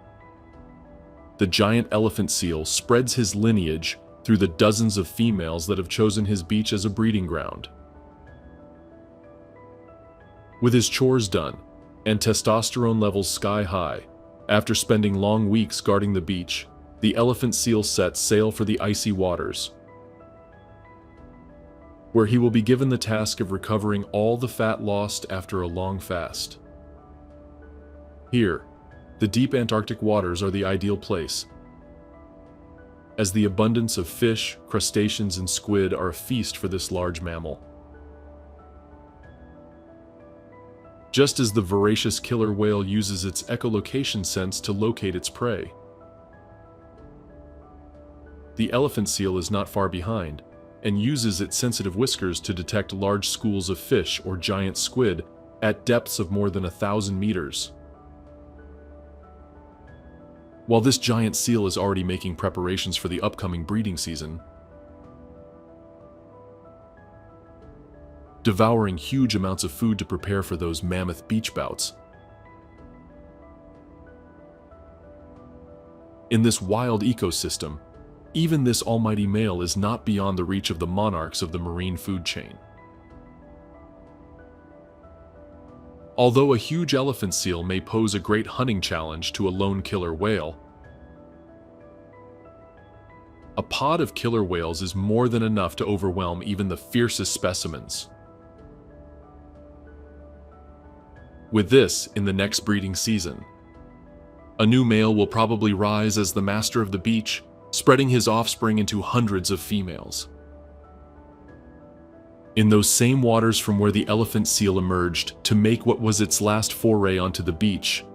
the giant elephant seal spreads his lineage through the dozens of females that have chosen his beach as a breeding ground. With his chores done, and testosterone levels sky high, after spending long weeks guarding the beach, the elephant seal sets sail for the icy waters, where he will be given the task of recovering all the fat lost after a long fast. Here, the deep Antarctic waters are the ideal place, as the abundance of fish, crustaceans, and squid are a feast for this large mammal. Just as the voracious killer whale uses its echolocation sense to locate its prey, the elephant seal is not far behind, and uses its sensitive whiskers to detect large schools of fish or giant squid at depths of more than 1,000 meters. While this giant seal is already making preparations for the upcoming breeding season, devouring huge amounts of food to prepare for those mammoth beach bouts. In this wild ecosystem, even this almighty male is not beyond the reach of the monarchs of the marine food chain. Although a huge elephant seal may pose a great hunting challenge to a lone killer whale, a pod of killer whales is more than enough to overwhelm even the fiercest specimens. With this, in the next breeding season, a new male will probably rise as the master of the beach, spreading his offspring into hundreds of females. In those same waters from where the elephant seal emerged to make what was its last foray onto the beach,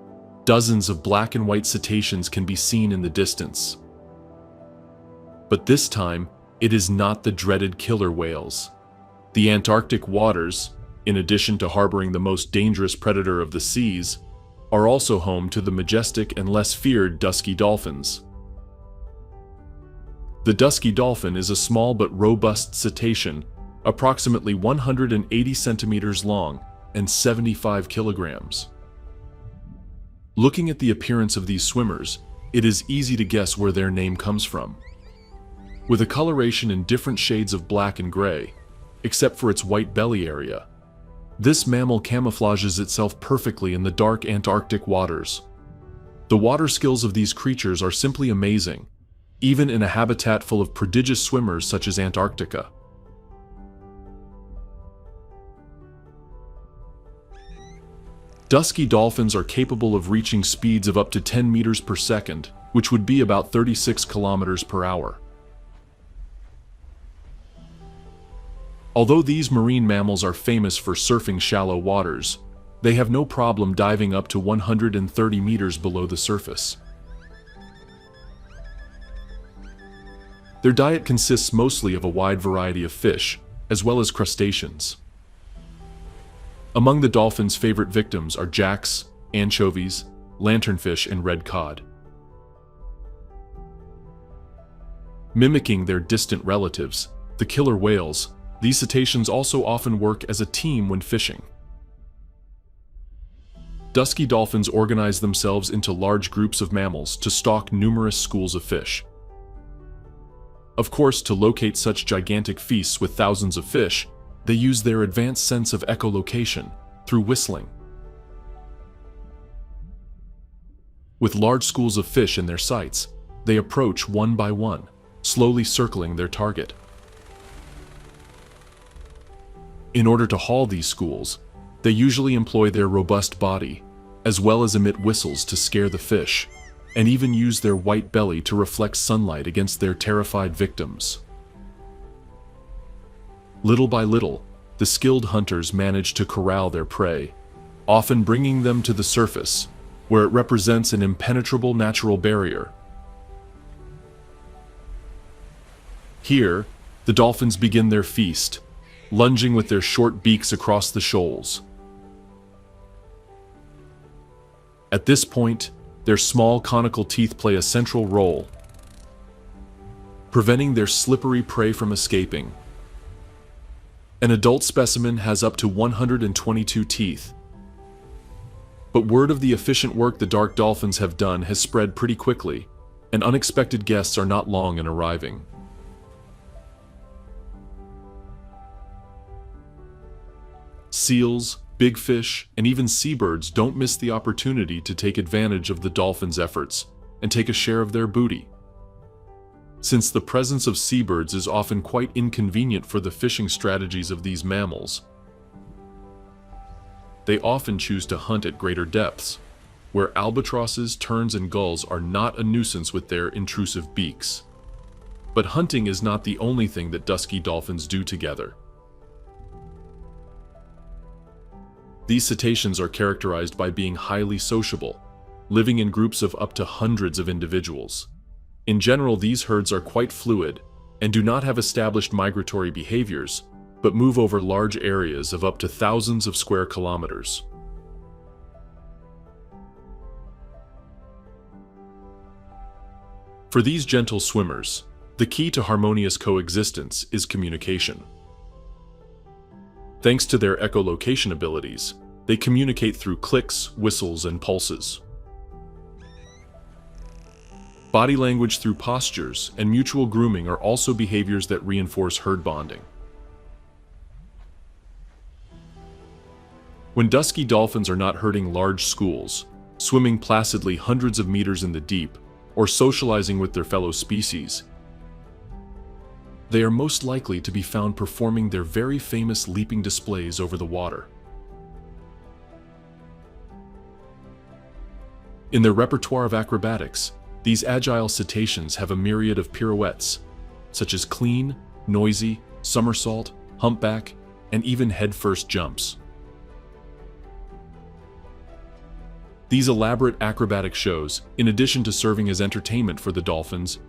dozens of black and white cetaceans can be seen in the distance. But this time, it is not the dreaded killer whales. The Antarctic waters, in addition to harboring the most dangerous predator of the seas, are also home to the majestic and less feared dusky dolphins. The dusky dolphin is a small but robust cetacean, approximately 180 centimeters long and 75 kilograms. Looking at the appearance of these swimmers, it is easy to guess where their name comes from. With a coloration in different shades of black and gray, except for its white belly area, this mammal camouflages itself perfectly in the dark Antarctic waters. The water skills of these creatures are simply amazing, even in a habitat full of prodigious swimmers such as Antarctica. Dusky dolphins are capable of reaching speeds of up to 10 meters per second, which would be about 36 kilometers per hour. Although these marine mammals are famous for surfing shallow waters, they have no problem diving up to 130 meters below the surface. Their diet consists mostly of a wide variety of fish, as well as crustaceans. Among the dolphins' favorite victims are jacks, anchovies, lanternfish, and red cod. Mimicking their distant relatives, the killer whales, these cetaceans also often work as a team when fishing. Dusky dolphins organize themselves into large groups of mammals to stalk numerous schools of fish. Of course, to locate such gigantic feasts with thousands of fish, they use their advanced sense of echolocation through whistling. With large schools of fish in their sights, they approach one by one, slowly circling their target. In order to haul these schools, they usually employ their robust body, as well as emit whistles to scare the fish, and even use their white belly to reflect sunlight against their terrified victims. Little by little, the skilled hunters manage to corral their prey, often bringing them to the surface, where it represents an impenetrable natural barrier. Here, the dolphins begin their feast, lunging with their short beaks across the shoals. At this point, their small conical teeth play a central role, preventing their slippery prey from escaping. An adult specimen has up to 122 teeth. But word of the efficient work the dark dolphins have done has spread pretty quickly, and unexpected guests are not long in arriving. Seals, big fish, and even seabirds don't miss the opportunity to take advantage of the dolphins' efforts and take a share of their booty. Since the presence of seabirds is often quite inconvenient for the fishing strategies of these mammals, they often choose to hunt at greater depths, where albatrosses, terns, and gulls are not a nuisance with their intrusive beaks. But hunting is not the only thing that dusky dolphins do together. These cetaceans are characterized by being highly sociable, living in groups of up to hundreds of individuals. In general, these herds are quite fluid and do not have established migratory behaviors, but move over large areas of up to thousands of square kilometers. For these gentle swimmers, the key to harmonious coexistence is communication. Thanks to their echolocation abilities, they communicate through clicks, whistles, and pulses. Body language through postures and mutual grooming are also behaviors that reinforce herd bonding. When dusky dolphins are not herding large schools, swimming placidly hundreds of meters in the deep, or socializing with their fellow species, they are most likely to be found performing their very famous leaping displays over the water. In their repertoire of acrobatics, these agile cetaceans have a myriad of pirouettes, such as clean, noisy, somersault, humpback, and even head-first jumps. These elaborate acrobatic shows, in addition to serving as entertainment for the dolphins,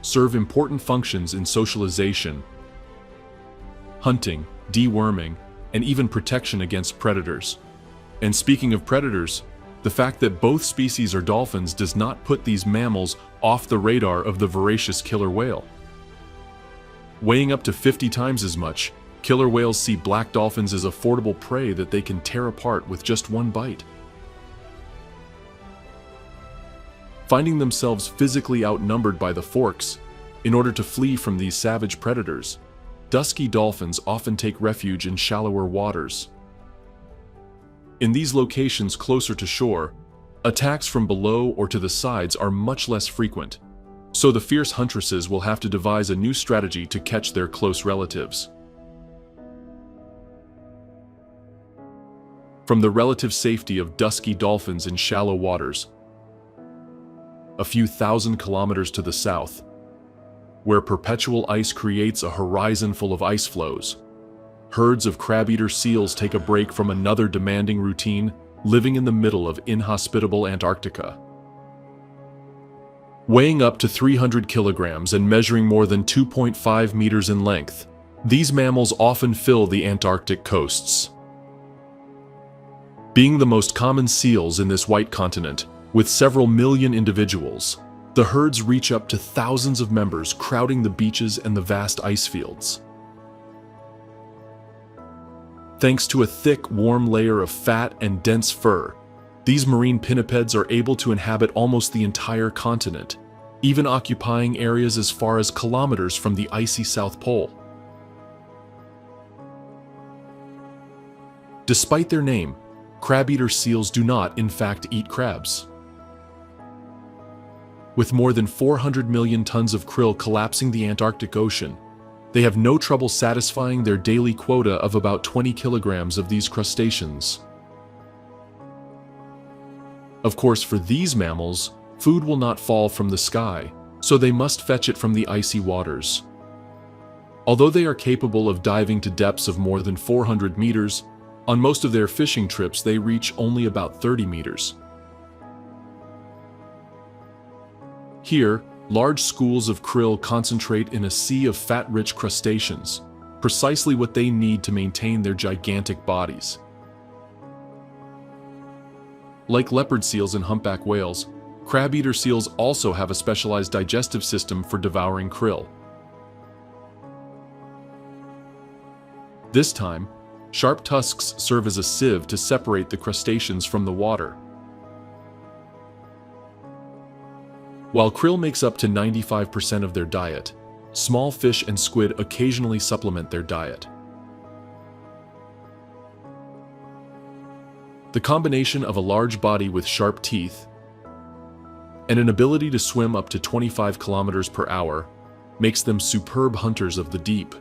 serve important functions in socialization, hunting, deworming, and even protection against predators. And speaking of predators, the fact that both species are dolphins does not put these mammals off the radar of the voracious killer whale. Weighing up to 50 times as much, killer whales see black dolphins as affordable prey that they can tear apart with just one bite. Finding themselves physically outnumbered by the forks, in order to flee from these savage predators, dusky dolphins often take refuge in shallower waters. In these locations closer to shore, attacks from below or to the sides are much less frequent, so the fierce huntresses will have to devise a new strategy to catch their close relatives. From the relative safety of dusky dolphins in shallow waters, a few thousand kilometers to the south, where perpetual ice creates a horizon full of ice floes, herds of crab-eater seals take a break from another demanding routine, living in the middle of inhospitable Antarctica. Weighing up to 300 kilograms and measuring more than 2.5 meters in length, these mammals often fill the Antarctic coasts. Being the most common seals in this white continent, with several million individuals, the herds reach up to thousands of members crowding the beaches and the vast ice fields. Thanks to a thick, warm layer of fat and dense fur, these marine pinnipeds are able to inhabit almost the entire continent, even occupying areas as far as kilometers from the icy South Pole. Despite their name, crab-eater seals do not, in fact, eat crabs. With more than 400 million tons of krill collapsing the Antarctic Ocean, they have no trouble satisfying their daily quota of about 20 kilograms of these crustaceans. Of course, for these mammals, food will not fall from the sky, so they must fetch it from the icy waters. Although they are capable of diving to depths of more than 400 meters, on most of their fishing trips they reach only about 30 meters. Here, large schools of krill concentrate in a sea of fat-rich crustaceans, precisely what they need to maintain their gigantic bodies. Like leopard seals and humpback whales, crab-eater seals also have a specialized digestive system for devouring krill. This time, sharp tusks serve as a sieve to separate the crustaceans from the water. While krill makes up to 95% of their diet, small fish and squid occasionally supplement their diet. The combination of a large body with sharp teeth and an ability to swim up to 25 kilometers per hour makes them superb hunters of the deep.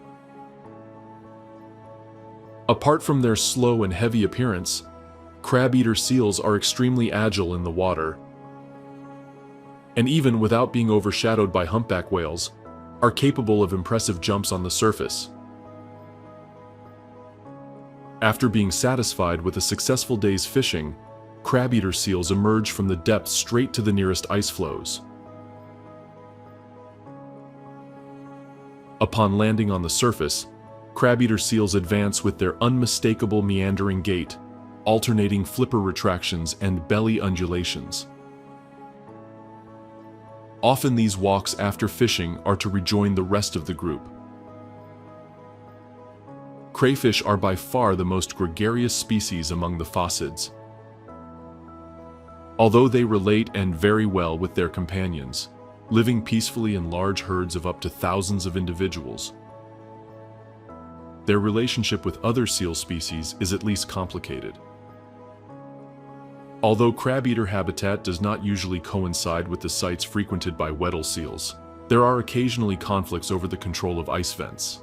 Apart from their slow and heavy appearance, crab-eater seals are extremely agile in the water, and even without being overshadowed by humpback whales, are capable of impressive jumps on the surface. After being satisfied with a successful day's fishing, crab-eater seals emerge from the depths straight to the nearest ice floes. Upon landing on the surface, crab-eater seals advance with their unmistakable meandering gait, alternating flipper retractions and belly undulations. Often these walks after fishing are to rejoin the rest of the group. Crayfish are by far the most gregarious species among the phocids. Although they relate and very well with their companions, living peacefully in large herds of up to thousands of individuals, their relationship with other seal species is at least complicated. Although crab-eater habitat does not usually coincide with the sites frequented by Weddell seals, there are occasionally conflicts over the control of ice vents.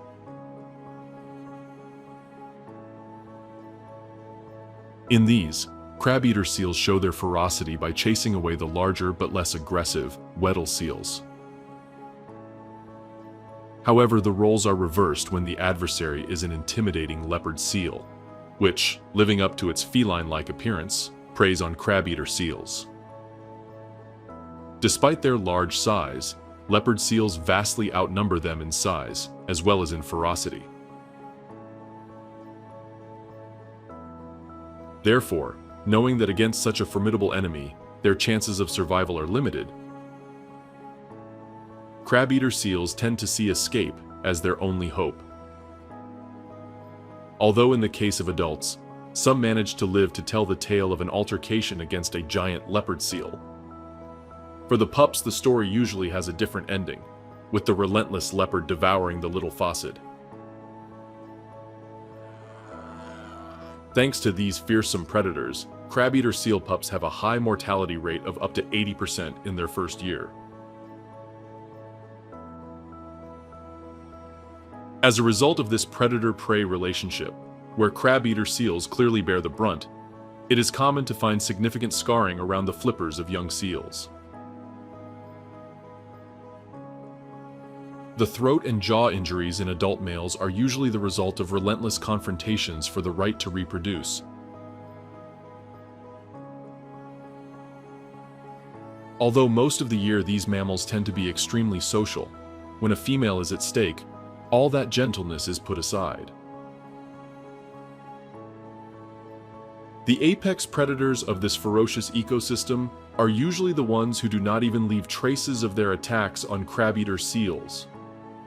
In these, crab-eater seals show their ferocity by chasing away the larger but less aggressive Weddell seals. However, the roles are reversed when the adversary is an intimidating leopard seal, which, living up to its feline-like appearance, preys on crab-eater seals. Despite their large size, leopard seals vastly outnumber them in size, as well as in ferocity. Therefore, knowing that against such a formidable enemy, their chances of survival are limited, crab-eater seals tend to see escape as their only hope. Although in the case of adults, some manage to live to tell the tale of an altercation against a giant leopard seal. For the pups, the story usually has a different ending, with the relentless leopard devouring the little phocid. Thanks to these fearsome predators, crab-eater seal pups have a high mortality rate of up to 80% in their first year. As a result of this predator-prey relationship, where crab-eater seals clearly bear the brunt, it is common to find significant scarring around the flippers of young seals. The throat and jaw injuries in adult males are usually the result of relentless confrontations for the right to reproduce. Although most of the year these mammals tend to be extremely social, when a female is at stake, all that gentleness is put aside. The apex predators of this ferocious ecosystem are usually the ones who do not even leave traces of their attacks on crab-eater seals.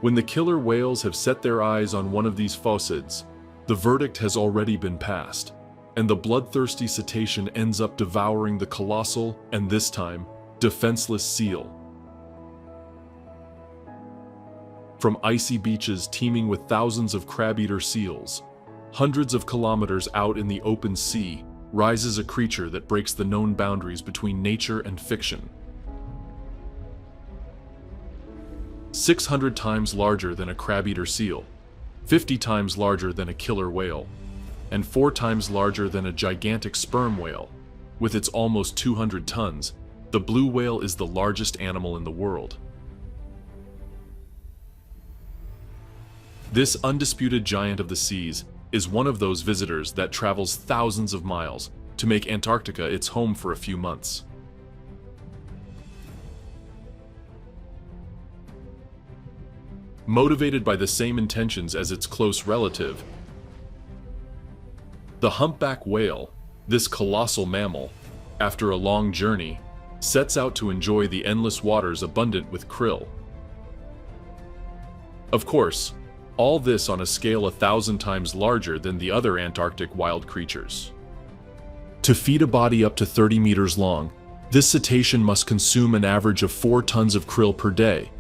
When the killer whales have set their eyes on one of these phocids, the verdict has already been passed, and the bloodthirsty cetacean ends up devouring the colossal, and this time, defenseless seal. From icy beaches teeming with thousands of crab-eater seals, hundreds of kilometers out in the open sea, rises a creature that breaks the known boundaries between nature and fiction. 600 times larger than a crab-eater seal, 50 times larger than a killer whale, and 4 times larger than a gigantic sperm whale. With its almost 200 tons, the blue whale is the largest animal in the world. This undisputed giant of the seas is one of those visitors that travels thousands of miles to make Antarctica its home for a few months. Motivated by the same intentions as its close relative, the humpback whale, this colossal mammal, after a long journey, sets out to enjoy the endless waters abundant with krill. Of course, all this on a scale 1,000 times larger than the other Antarctic wild creatures. To feed a body up to 30 meters long, this cetacean must consume an average of 4 tons of krill per day,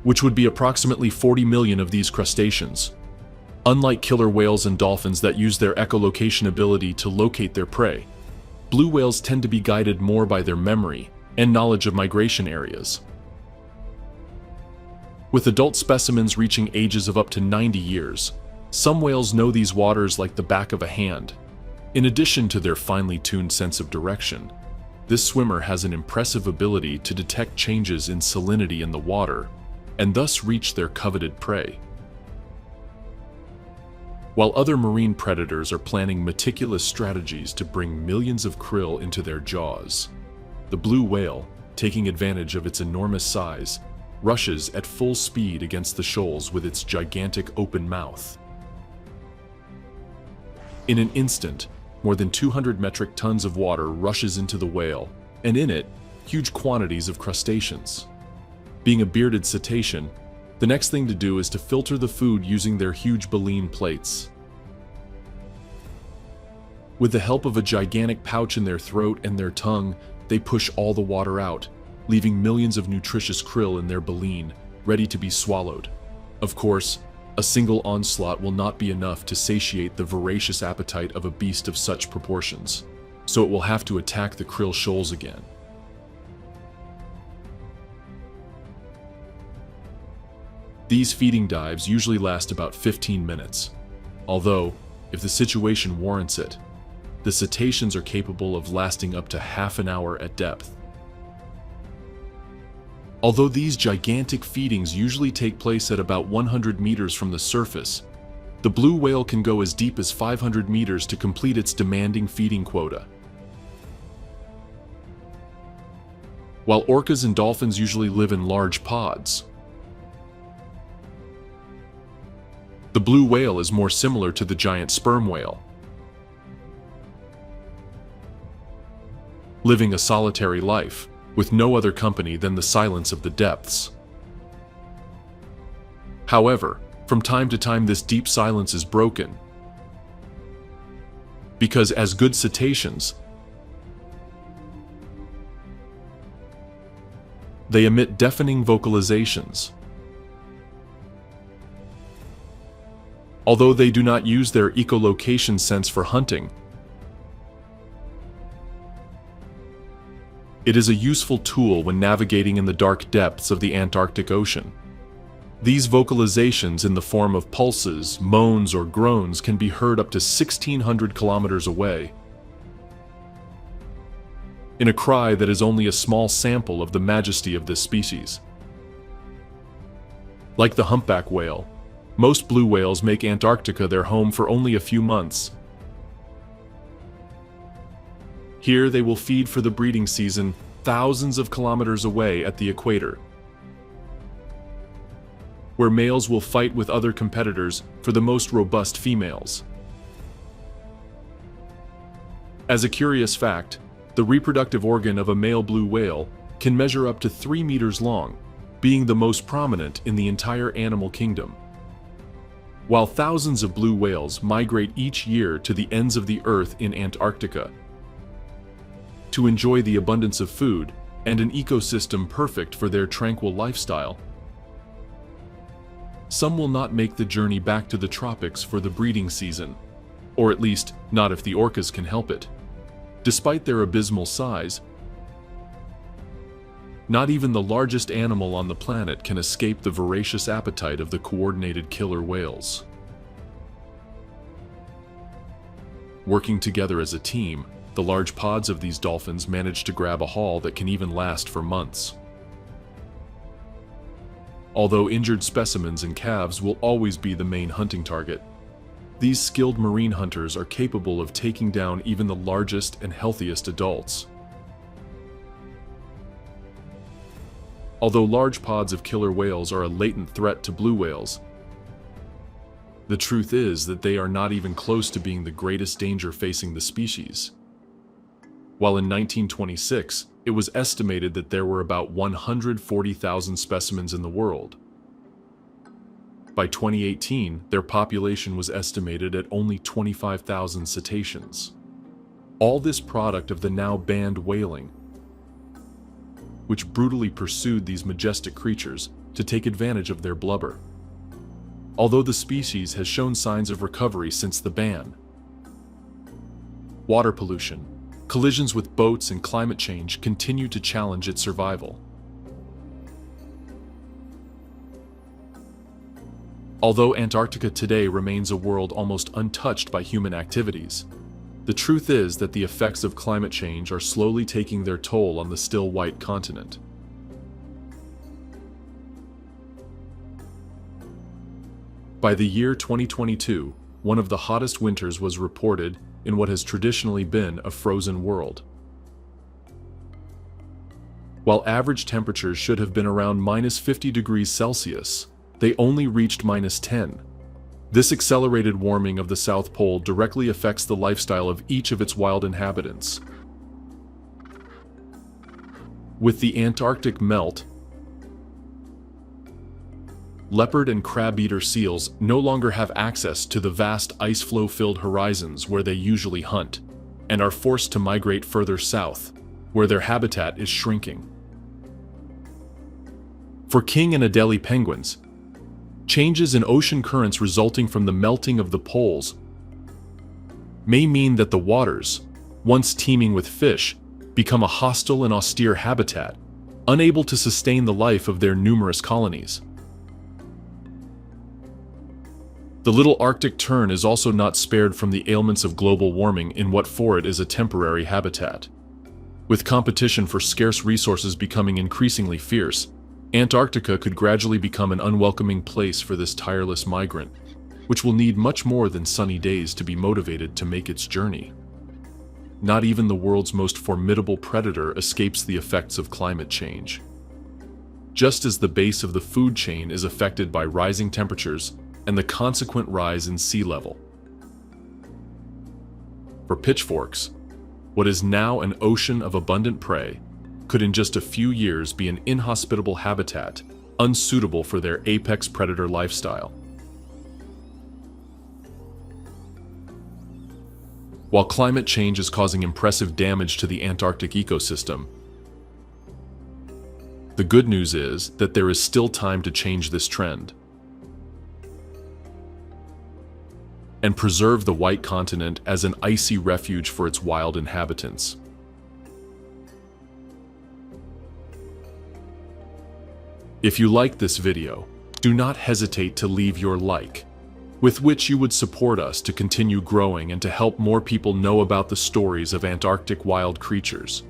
which would be approximately 40 million of these crustaceans. Unlike killer whales and dolphins that use their echolocation ability to locate their prey, blue whales tend to be guided more by their memory and knowledge of migration areas. With adult specimens reaching ages of up to 90 years, some whales know these waters like the back of a hand. In addition to their finely tuned sense of direction, this swimmer has an impressive ability to detect changes in salinity in the water and thus reach their coveted prey. While other marine predators are planning meticulous strategies to bring millions of krill into their jaws, the blue whale, taking advantage of its enormous size, rushes at full speed against the shoals with its gigantic open mouth. In an instant, more than 200 metric tons of water rushes into the whale, and in it, huge quantities of crustaceans. Being a bearded cetacean, the next thing to do is to filter the food using their huge baleen plates. With the help of a gigantic pouch in their throat and their tongue, they push all the water out, leaving millions of nutritious krill in their baleen, ready to be swallowed. Of course, a single onslaught will not be enough to satiate the voracious appetite of a beast of such proportions, so it will have to attack the krill shoals again. These feeding dives usually last about 15 minutes, although, if the situation warrants it, the cetaceans are capable of lasting up to half an hour at depth. Although these gigantic feedings usually take place at about 100 meters from the surface, the blue whale can go as deep as 500 meters to complete its demanding feeding quota. While orcas and dolphins usually live in large pods, the blue whale is more similar to the giant sperm whale, living a solitary life, with no other company than the silence of the depths. However, from time to time this deep silence is broken, because as good cetaceans, they emit deafening vocalizations. Although they do not use their echolocation sense for hunting, it is a useful tool when navigating in the dark depths of the Antarctic Ocean. These vocalizations in the form of pulses, moans, or groans can be heard up to 1,600 kilometers away, in a cry that is only a small sample of the majesty of this species. Like the humpback whale, most blue whales make Antarctica their home for only a few months. Here they will feed for the breeding season thousands of kilometers away at the equator, where males will fight with other competitors for the most robust females. As a curious fact, the reproductive organ of a male blue whale can measure up to 3 meters long, being the most prominent in the entire animal kingdom. While thousands of blue whales migrate each year to the ends of the earth in Antarctica to enjoy the abundance of food and an ecosystem perfect for their tranquil lifestyle, some will not make the journey back to the tropics for the breeding season, or at least not if the orcas can help it. Despite their abysmal size, not even the largest animal on the planet can escape the voracious appetite of the coordinated killer whales. Working together as a team, the large pods of these dolphins manage to grab a haul that can even last for months. Although injured specimens and calves will always be the main hunting target, these skilled marine hunters are capable of taking down even the largest and healthiest adults. Although large pods of killer whales are a latent threat to blue whales, the truth is that they are not even close to being the greatest danger facing the species. While in 1926, it was estimated that there were about 140,000 specimens in the world. By 2018, their population was estimated at only 25,000 cetaceans. All this product of the now banned whaling, which brutally pursued these majestic creatures to take advantage of their blubber. Although the species has shown signs of recovery since the ban, water pollution, collisions with boats, and climate change continue to challenge its survival. Although Antarctica today remains a world almost untouched by human activities, the truth is that the effects of climate change are slowly taking their toll on the still white continent. By the year 2022, one of the hottest winters was reported in what has traditionally been a frozen world. While average temperatures should have been around -50 degrees Celsius, they only reached -10. This accelerated warming of the South Pole directly affects the lifestyle of each of its wild inhabitants. With the Antarctic melt leopard and crab-eater seals no longer have access to the vast ice floe-filled horizons where they usually hunt, and are forced to migrate further south, where their habitat is shrinking. For king and Adelie penguins, changes in ocean currents resulting from the melting of the poles may mean that the waters, once teeming with fish, become a hostile and austere habitat, unable to sustain the life of their numerous colonies. The little Arctic tern is also not spared from the ailments of global warming in what for it is a temporary habitat. With competition for scarce resources becoming increasingly fierce, Antarctica could gradually become an unwelcoming place for this tireless migrant, which will need much more than sunny days to be motivated to make its journey. Not even the world's most formidable predator escapes the effects of climate change. Just as the base of the food chain is affected by rising temperatures and the consequent rise in sea level. For pitchforks, what is now an ocean of abundant prey could in just a few years be an inhospitable habitat, unsuitable for their apex predator lifestyle. While climate change is causing impressive damage to the Antarctic ecosystem, the good news is that there is still time to change this trend and preserve the white continent as an icy refuge for its wild inhabitants. If you liked this video, do not hesitate to leave your like, with which you would support us to continue growing and to help more people know about the stories of Antarctic wild creatures.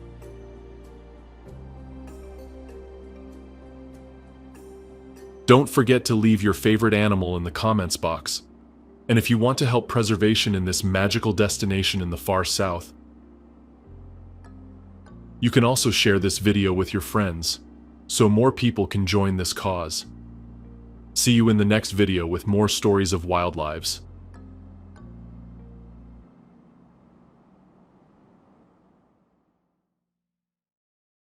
Don't forget to leave your favorite animal in the comments box. And if you want to help preservation in this magical destination in the far south, you can also share this video with your friends, so more people can join this cause. See you in the next video with more stories of wild lives.